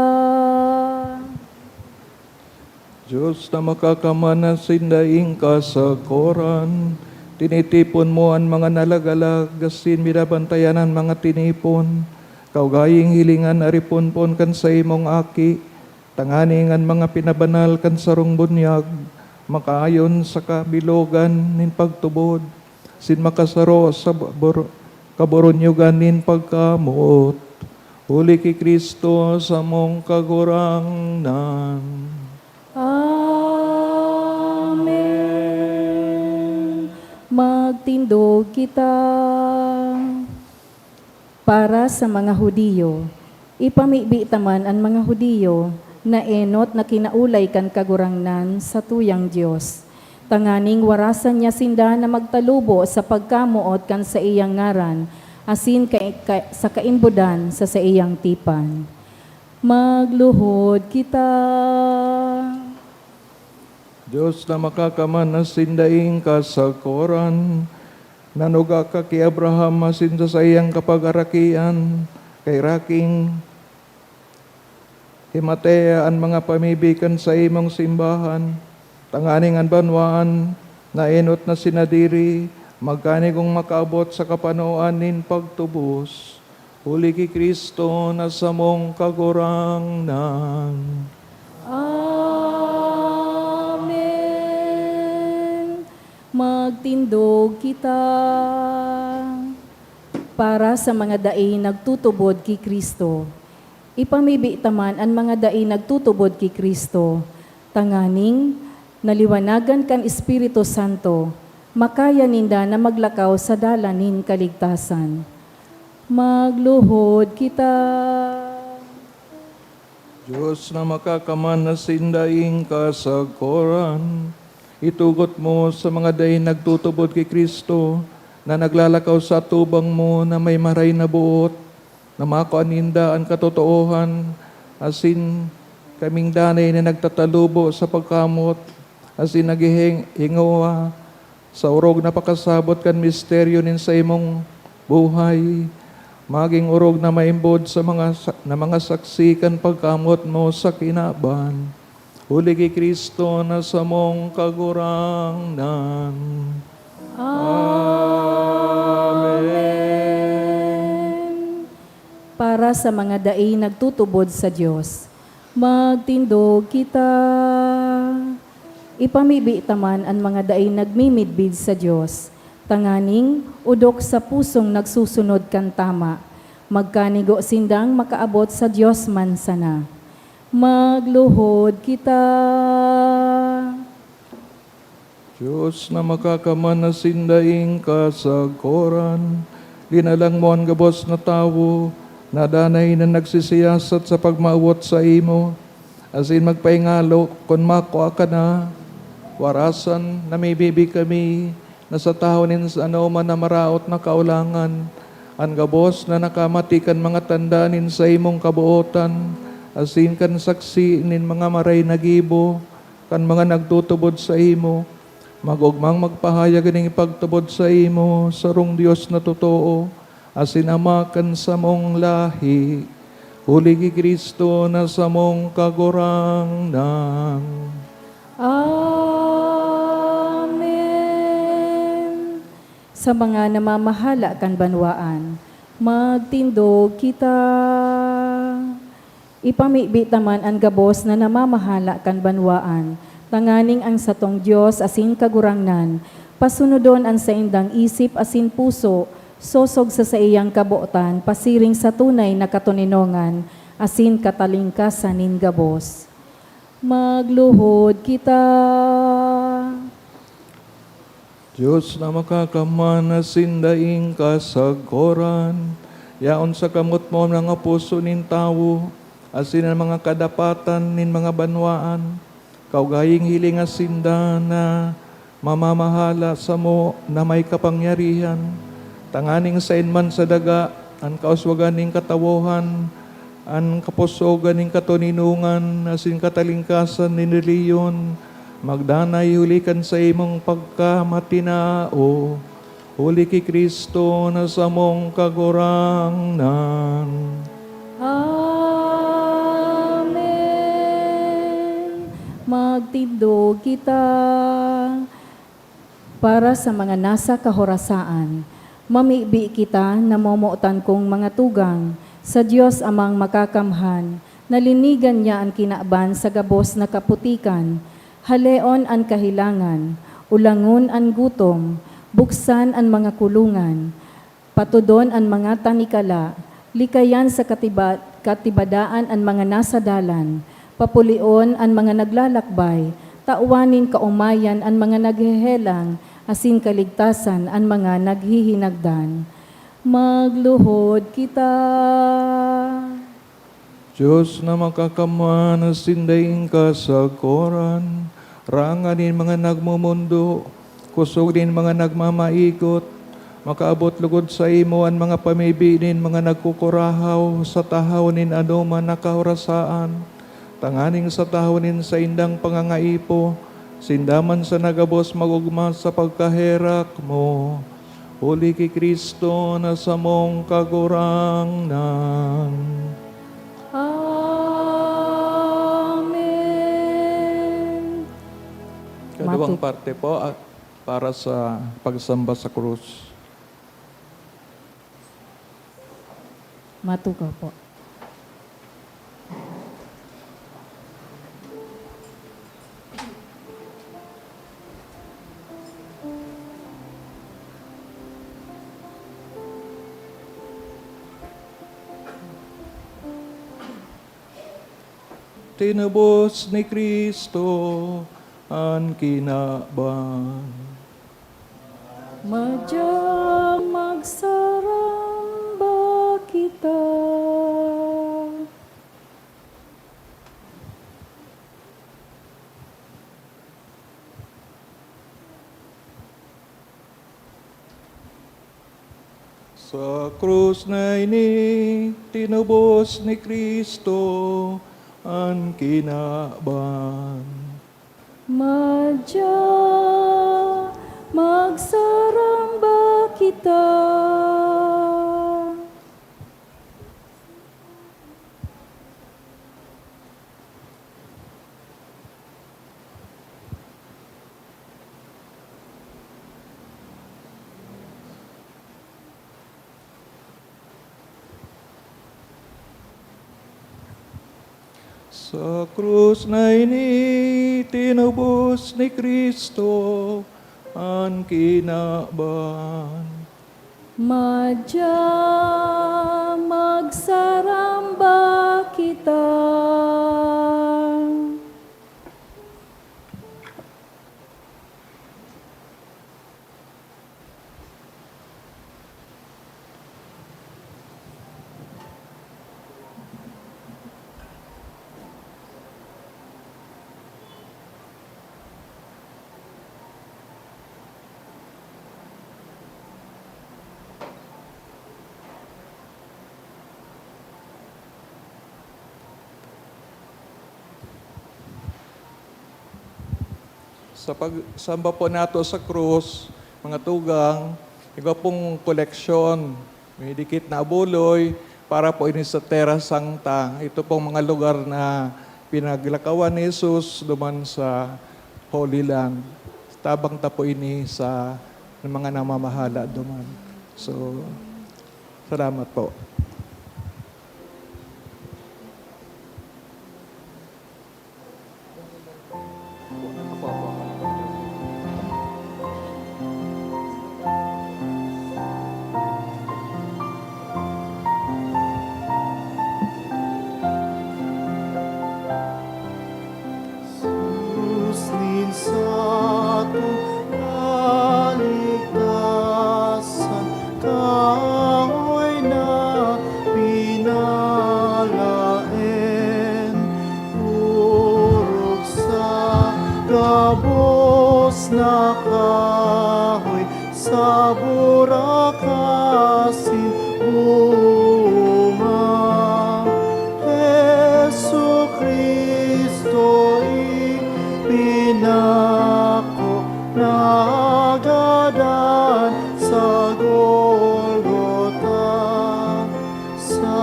Diyos na makakamana sindaing kasagkoran, tinitipon mo ang mga nalagalag, asin binabantayan ang mga tinipon, kaugaying hilingan ariponpon kan sa imong aki, tanganing ang mga pinabanal kan sarong bunyag, makaayon sa kabilogan nin pagtubod, sin makasaro sa kaboronyugan nin pagkamuot, huli kay Kristo sa mong kagurangnan. Amen. Magtindog kita para sa mga Hudiyo. Ipamibi taman ang mga Hudiyo na enot na kinaulay kan kagurangnan sa tuyang Dios. Tanganing warasan niya sinda na magtalubo sa pagkamuot kan sa iyang ngaran, asin sa kaimbudan sa iyang tipan. Magluhod kita. Diyos na makakaman na sindaing kasagkoran, nanuga ka kay Abraham asin sa iyang kapag-arakian, kay raking himatea ang mga pamibikan sa imong simbahan, tanganing ang banwaan, na enot na sinadiri, magkanigong makaabot sa kapanuan nin pagtubos, huli kay Kristo na sa mong kagurangnan. Amen. Magtindog kita para sa mga dai nagtutubod ki Kristo. Ipamibi taman ang mga dai nagtutubod ki Kristo, tanganing naliwanagan kan Espiritu Santo, makaya ninda na maglakaw sa dalanin kaligtasan. Magluhod kita. Diyos na makakaman na sindaing kasagkoran, itugot mo sa mga day nagtutubod kay Kristo, na naglalakaw sa tubang mo na may maray na buot, na makuaninda ang katotoohan, asin kaming danay na nagtatalubo sa pagkamot, asin naghihingawa sa urog na pakasabot kan misteryo nin sa imong buhay, maging urog na maimbod sa mga saksikan pagkamot mo sa kinaban. Huli kay Kristo na sa mong kagurangnan. Amen. Para sa mga dai nagtutubod sa Dios, magtindog kita. Ipamibi taman ang mga dai nagmimidbid sa Dios, tanganing udok sa pusong nagsusunod kan tama, magkanigo sindang makaabot sa Dios man sana. Magluhod kita. Diyos na makakaman na sindaing kasagkoran, linalang mo ang gabos na tawo, na danay na nagsisiyasat sa pagmaawot sa imo, asin magpaingalo kung makuha ka na, warasan na may bibi kami, na sa tahonin sa ano man na maraot na kaulangan, ang gabos na nakamatikan mga tandanin sa imong kabuotan, asin kan saksi nin mga maray nagibo, kan mga nagtutubod sa imo, magugmang magpahayag ning ipagtubod sa imo, sarong Dios na totoo, asin ama kan sa mong lahi, huli ki Kristo na sa mong kagurangnan. Amen. Sa mga namamahala kan banwaan, magtindog kita. Ipamibi taman ang gabos na namamahala kan banwaan, tanganing ang satong Dios asin kagurangnan, pasunodon ang sa indang isip asin puso, sosog sa iyang kabuotan, pasiring sa tunay na katuninongan, asin katalingkasan nin gabos. Magluhod kita. Diyos na makakaman na sindaing kasagkoran, yaon sa kamot mo mga puso nin tawo, asin ang mga kadapatan nin mga banwaan, kaugaying hiling asinda na mamamahala sa mo na may kapangyarihan, tanganing sa inman sa daga, ang kauswagan ning katawohan, ang kapusogan ning katuninungan, asin katalingkasan nin reliyon, magdanay hulikan sa imong pagkamatinao, huli ki Kristo na sa mong kagurangnan. Amen. Magtindog kita. Para sa mga nasa kahorasaan, mamibi kita na momuotan kong mga tugang, sa Diyos amang makakamhan, nalinigan niya ang kinaaban sa gabos na kaputikan, haleon ang kahilangan, ulangon ang gutom, buksan ang mga kulungan, patudon ang mga tanikala, likayan sa katibadaan ang mga nasa dalan, papulion ang mga naglalakbay, tauwanin kaumayan ang mga naghehelang, asin kaligtasan ang mga naghihinagdan. Magluhod kita. Diyos na makakaman na sindaing kasagkoran, ranganin mga nagmumundo, kusog din mga nagmamaikot, makaabot lugod sa imo ang mga pamibinin, mga nagkukurahaw sa tahaw-nin ano man nakahorasaan, tanganing sa tahaw-nin sa indang pangangaipo, sindaman sa nagabos magugma sa pagkaherak mo, huli ki Kristo na sa mong kagurangnan. Amen. Kadawang parte po para sa pagsamba sa krus. Matukaw po. tinubos ni Kristo ang kinaban. Madyang magsaramba kita. Sa krus na ini, tinubos ni Kristo ang kinaban. Madyang magsaramba kita. Sa krus na ini, tinubos ni Kristo ang kinaban. Madyang magsaramba kita. Sa pagsamba po nato sa krus, mga tugang, iba pong koleksyon, may dikit na abuloy, para po ini sa Terra Sancta. Ito pong mga lugar na pinaglakawan ni Jesus duman sa Holy Land. Tabang ta po ini sa mga namamahala duman. So, salamat po. Susnin sa atong kaligtasan, kahoy na pinalain. Urog sa gabos na kahoy, sa burakasin bunga. Jesu Kristo ipinako nagadan sa Golgota, sa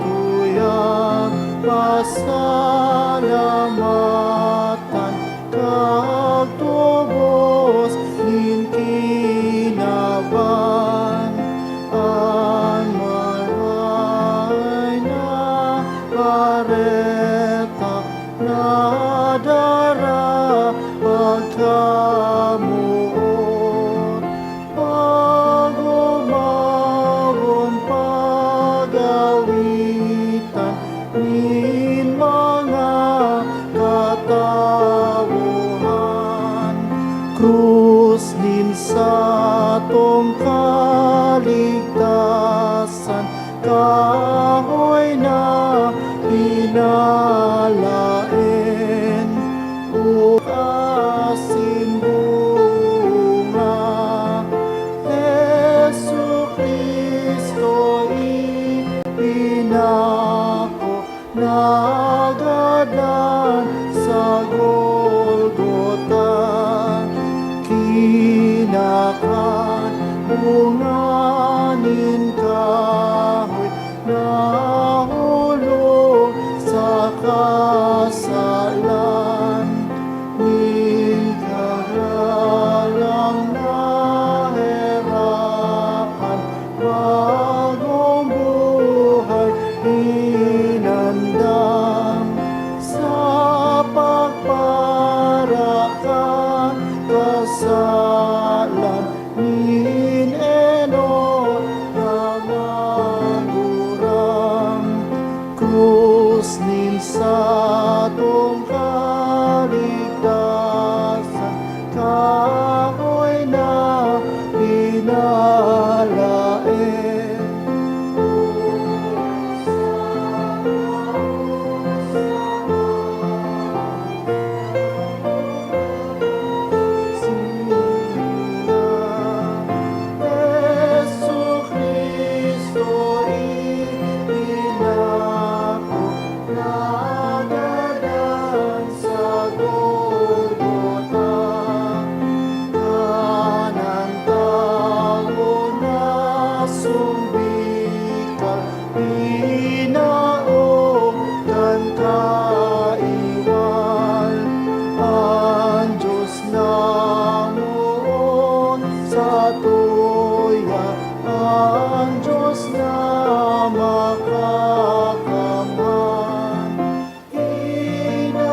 tuyang pasalamatan kag tubos nin kinaban. Ang maray na pareta nadara pagkamuot, pagumawon pagawitan nin mga katawuhan. Krus nin sa tong kaligtasan, kahoy na pinalain. Ukasin bunga, Jesu Kristo ipinako nagadan sa Golgota. Kinakan bunganin kahoy nahulog sa kasalan. Nilkagalang nahirapan, bagong buhay inandam. Sa pagparakan kasalan nin Eno na magurang. Krus Diyos nin sa tong kaligtasan, kahoy na pinalain. Jesucristo ipinako, nagadan sa Golgota. Kanang tao na sumbika, hinaog kan kaiwal. Ang Diyos namuon sa tuya, ang Diyos na makakamhan. Hinatulan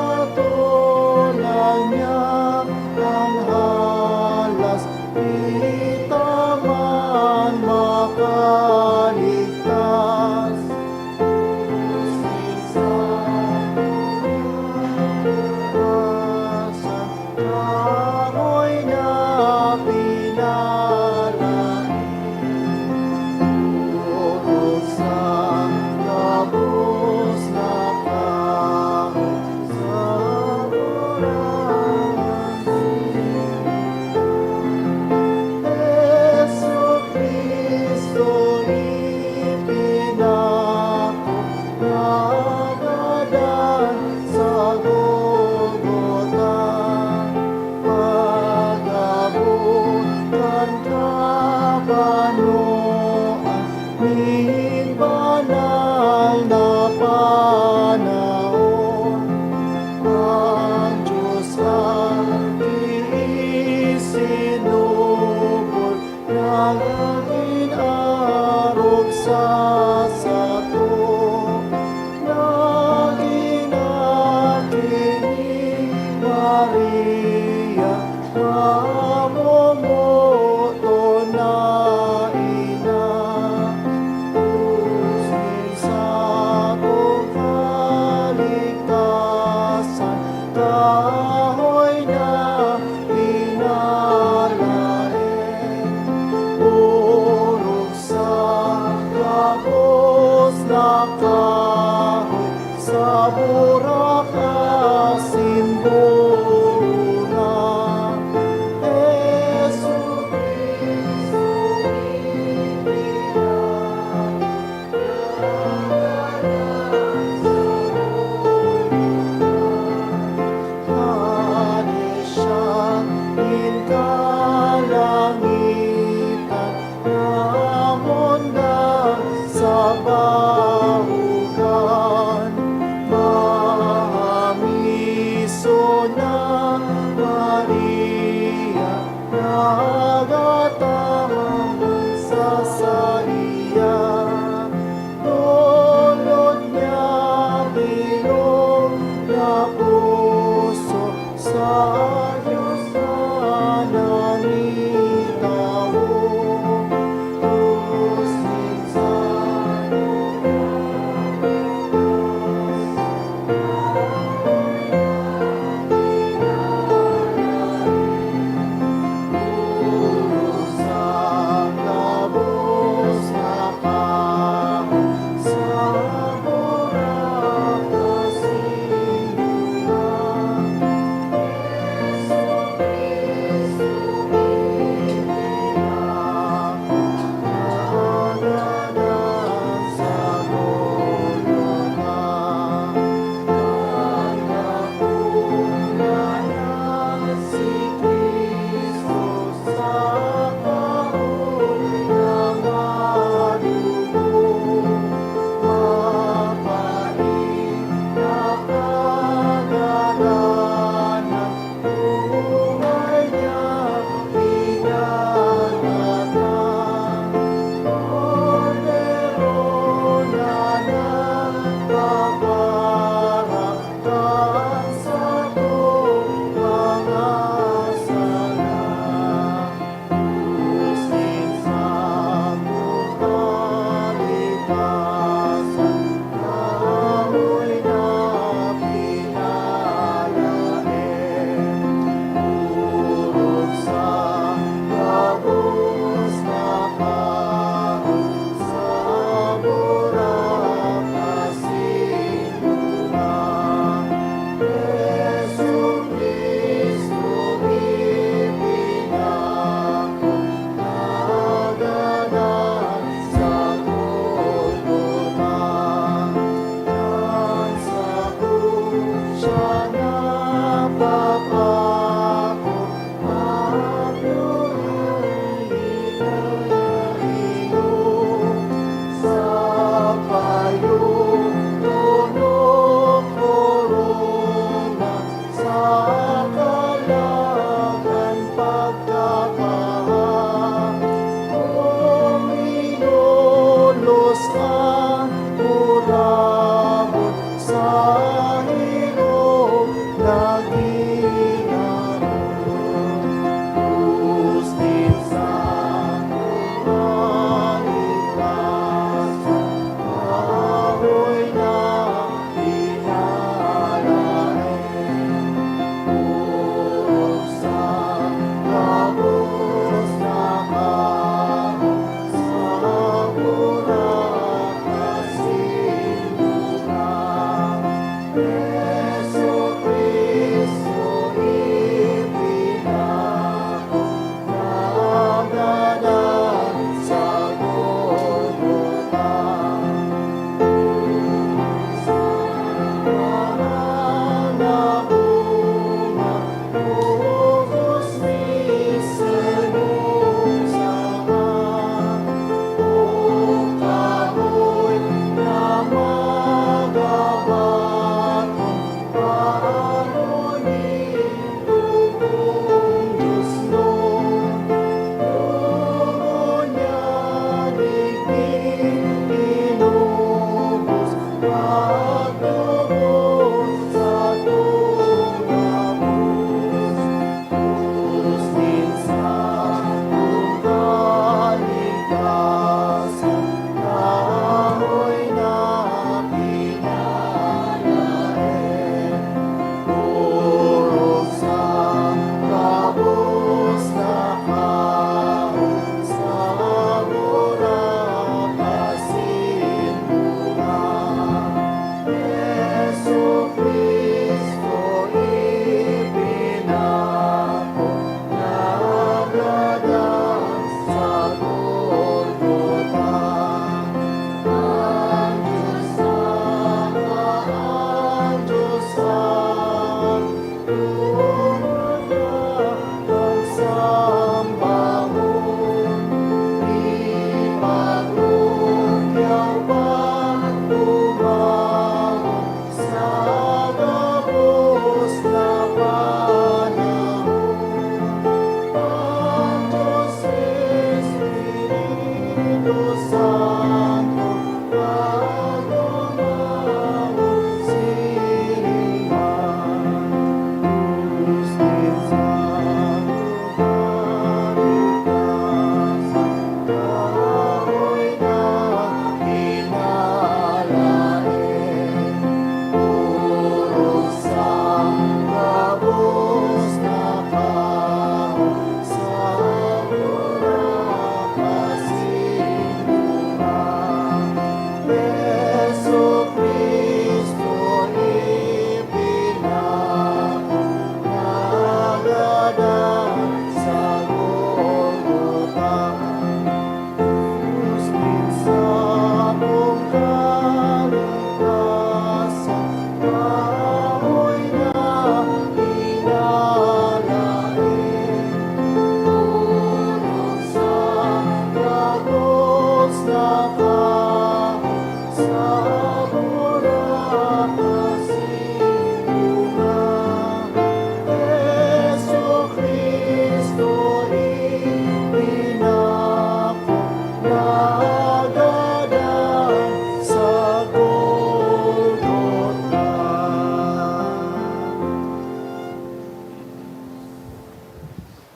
niya ang halas, itaman makaligtas. Kahoy na pinalain, urot sa labos na kahoy, sa Jesucristo ipinako, nagadan sa Golgota. Pag-abot kan kabanoan, ning banal na panahon. Ang Diyos ang isinubol, naging arog sa sato. Naging akin ni Maria, mamomoto na ina. Diyos ni sa tong kaligtasan, kahoy na pinalain. Urog sa labos na kahoy, sa burak asimbura. Jesucristo Hanesya in kalangitan, namonda sa bahugan.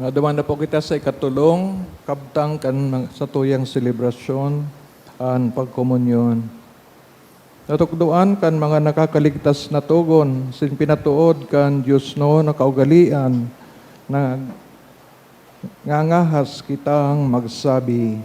Duman na po kita sa ikatulong, kabtang kan sa tuyang selebrasyon, ang pagkomunyon. Natukduan kan mga nakakaligtas na tugon, sin pinatuod kan Diyos no nakaugalian, na ngangahas kitang magsabi.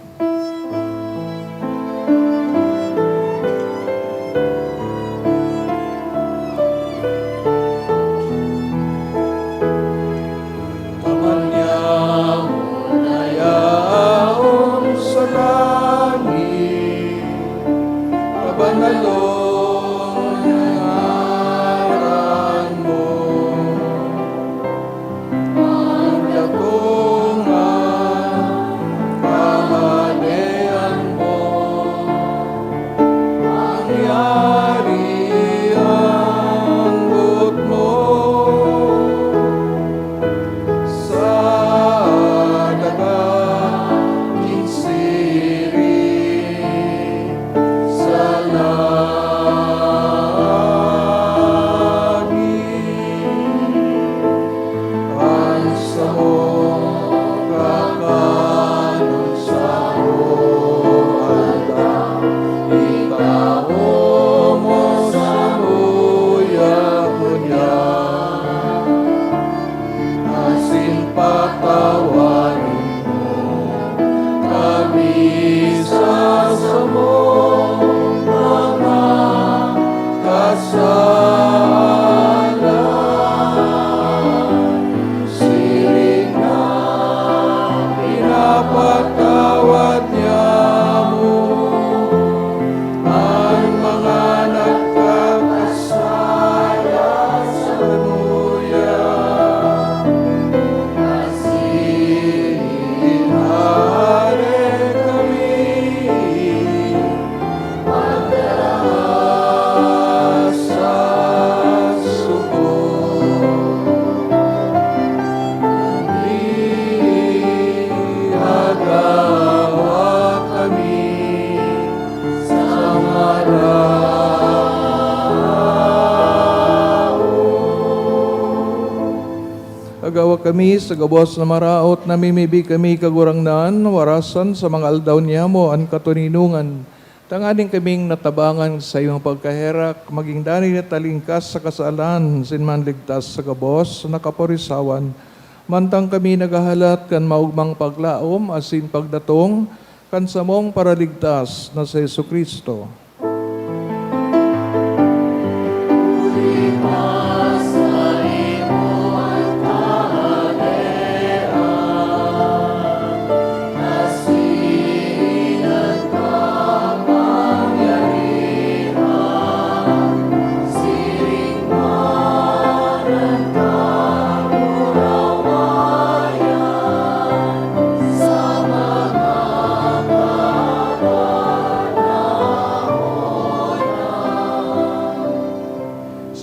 Agawa kami sa gabos na maraot, namimibi kami kagurangnan, warasan sa mga aldaw niya mo, ang katuninungan. Tanganing kaming natabangan sa iyong pagkaherak, maging dani na talingkas sa kasalan, sinman ligtas sa gabos, nakaporisawan. Mantang kami nagahalat kan maugmang paglaom, asin pagdatong, kan samong paraligtas na sa Jesucristo.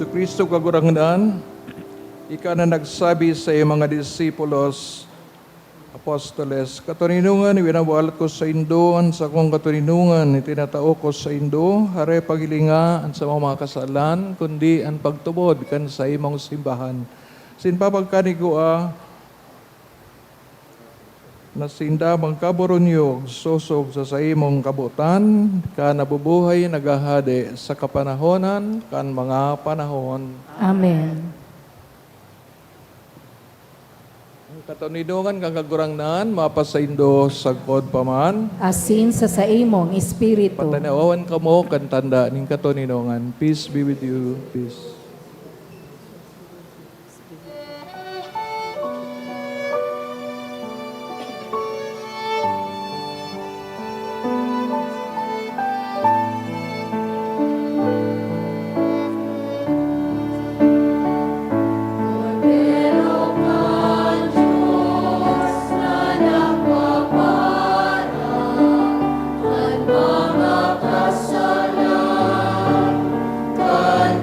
Kristo kagurangnan, ika na nagsabi sa iyong mga disipulos, apostoles, katuninungan, winawalat ko sa Indo, sa akong katuninungan, itinatao ko sa Indo, hare pagilinga, sa mga kasalan, kundi ang pagtubod kan sa imong simbahan. Sinpapagkanigua, nasinda magkaburunyog, susog sa imong kabutan, ka nabubuhay nagahade sa kapanahonan, kan mga panahon. Amen. Ang katuninungan kang kagurangnan, mapasaindo sagkod paman, Asin sa imong espiritu. patanawawan ka mo, kan tanda ning katuninungan. Peace be with you. Peace. Kasalan, kan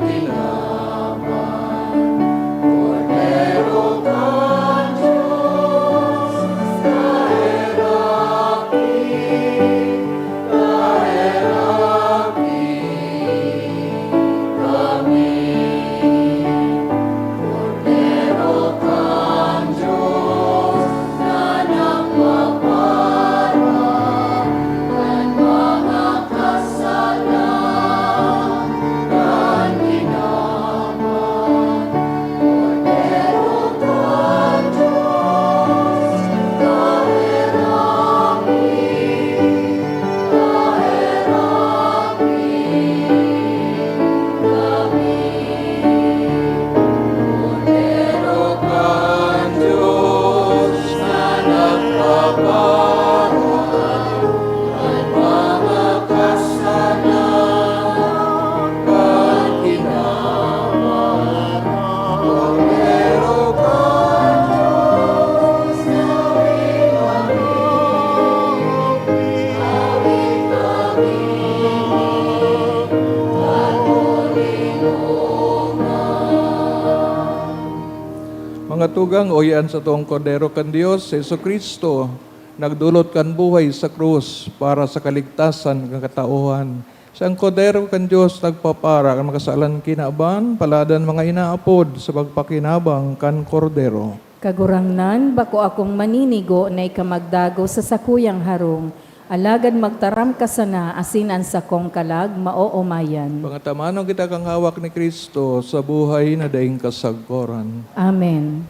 Mga tugang oyan sa tuong kordero kan Dios, si Jesu Kristo, nagdulot kan buhay sa krus para sa kaligtasan ng katauhan. Siyang kordero kan Dios nagpapara kan makasalan kinaban, paladan mga inaapod sa pagpakinabang kan kordero. Kagurangnan, bako akong maninigo na ikamagdago sa sakuyang harong, alagad magtaram ka sana asin ang sakong kalag maoomayan. Pangatamanon kita kang hawak ni Kristo sa buhay na daing kasagkoran. Amen.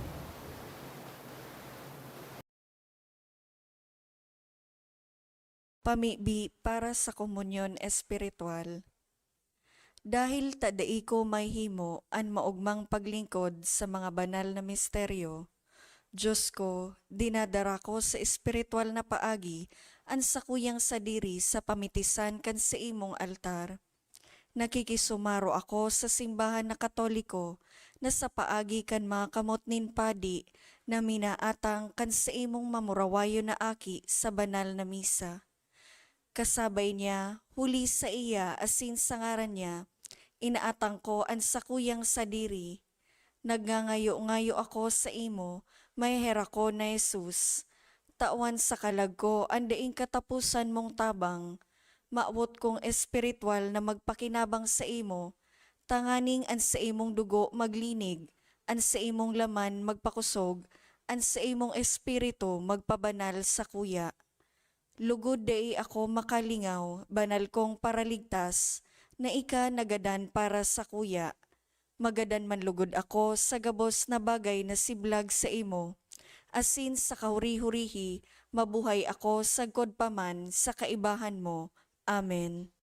Pamibi para sa komunyon espiritual. Dahil tadai ko may himo an maugmang paglingkod sa mga banal na misteryo, Diyos ko, dinadara ko sa espiritual na paagi ang sakuyang sadiri sa pamitisan kan sa imong altar. Nakikisumaro ako sa simbahan na Katoliko na sa paagi kan mga kamot nin padi na minaatang kan sa imong mamurawayo na aki sa banal na misa. Kasabay niya, huli sa iya asin sa ngaran niya, inaatang ko ang sakuyang sadiri. Nagngangayo-ngayo ako sa imo, may hera ko na Jesus. Tawan sa kalag ko, andaing katapusan mong tabang. Maawot kong espiritual na magpakinabang sa imo, tanganing an sa imong dugo maglinig, an sa imong laman magpakusog, an sa imong espiritu magpabanal sa kuya. Lugod dai ako makalingaw, banal kong paraligtas, na ika nagadan para sa kuya. Magadan man lugod ako sa gabos na bagay na siblag sa imo. Asin sa kahuri-hurihi, mabuhay ako sagkod paman sa kaibahan mo. Amen.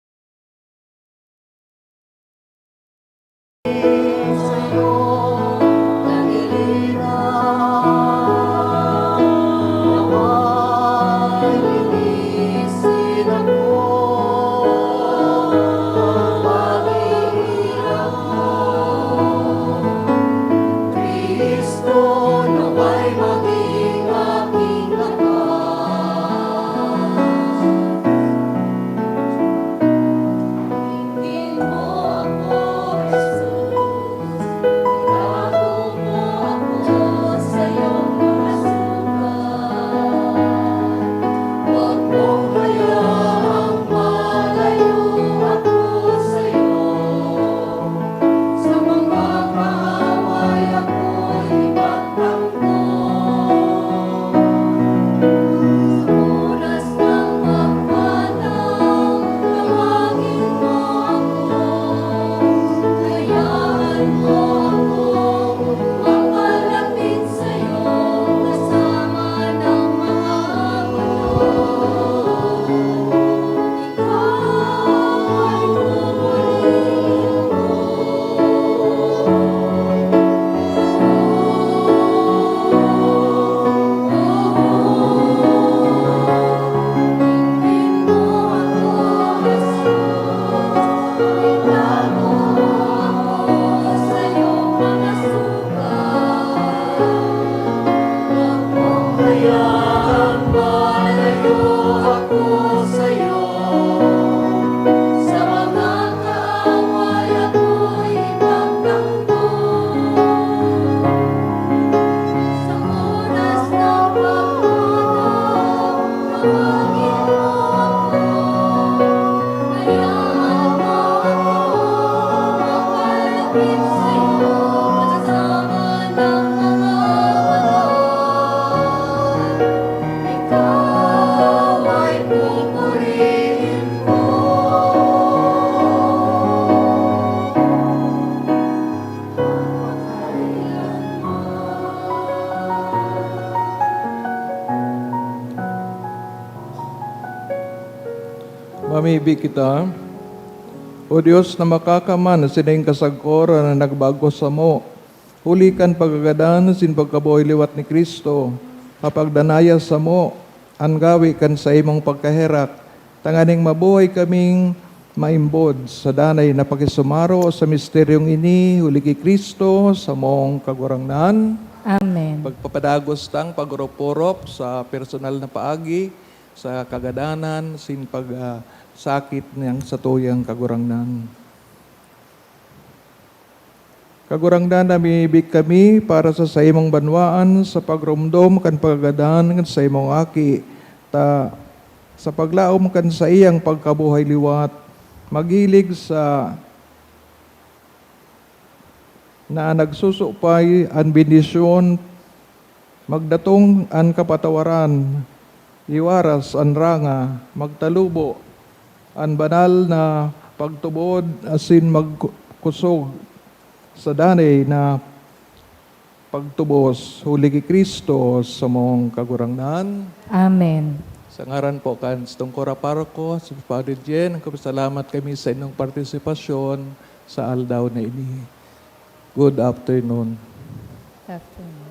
Mamibi kita, O Diyos na makakaman sa sinayang kasagkoran na nagbago sa mo, hulikan pagagadan sin pagkabuhay liwat ni Kristo, kapagdanaya sa mo, ang gawi kan sa imong pagkaherak, tanganing mabuhay kaming maimbod sa danay na pakisumaro sa misteryong ini, huli kay Kristo sa mong kagurangnan. Amen. Pagpapadagos tang pagropurop sa personal na paagi, sa kagadanan, sin sakit niyang sa tuyang kagurangnan. Kagurangdan na miibig kami para sa imong banwaan, sa pagrumdom kan pagagadan kan sa imong aki, sa paglaom kan sa iyang pagkabuhay liwat, magilig sa na nagsusupay an bendisyon, magdatong an kapatawaran, iwaras an ranga, magtalubo an banal na pagtubod asin magkusog sa danay na pagtubos huli kay Kristo sa mong kagurangnan. Amen. Sa ngaran po kan Tungkora Paroko, sa Padre Jen, salamat kami sa inyong partisipasyon sa aldaw na ini. Good afternoon. Afternoon.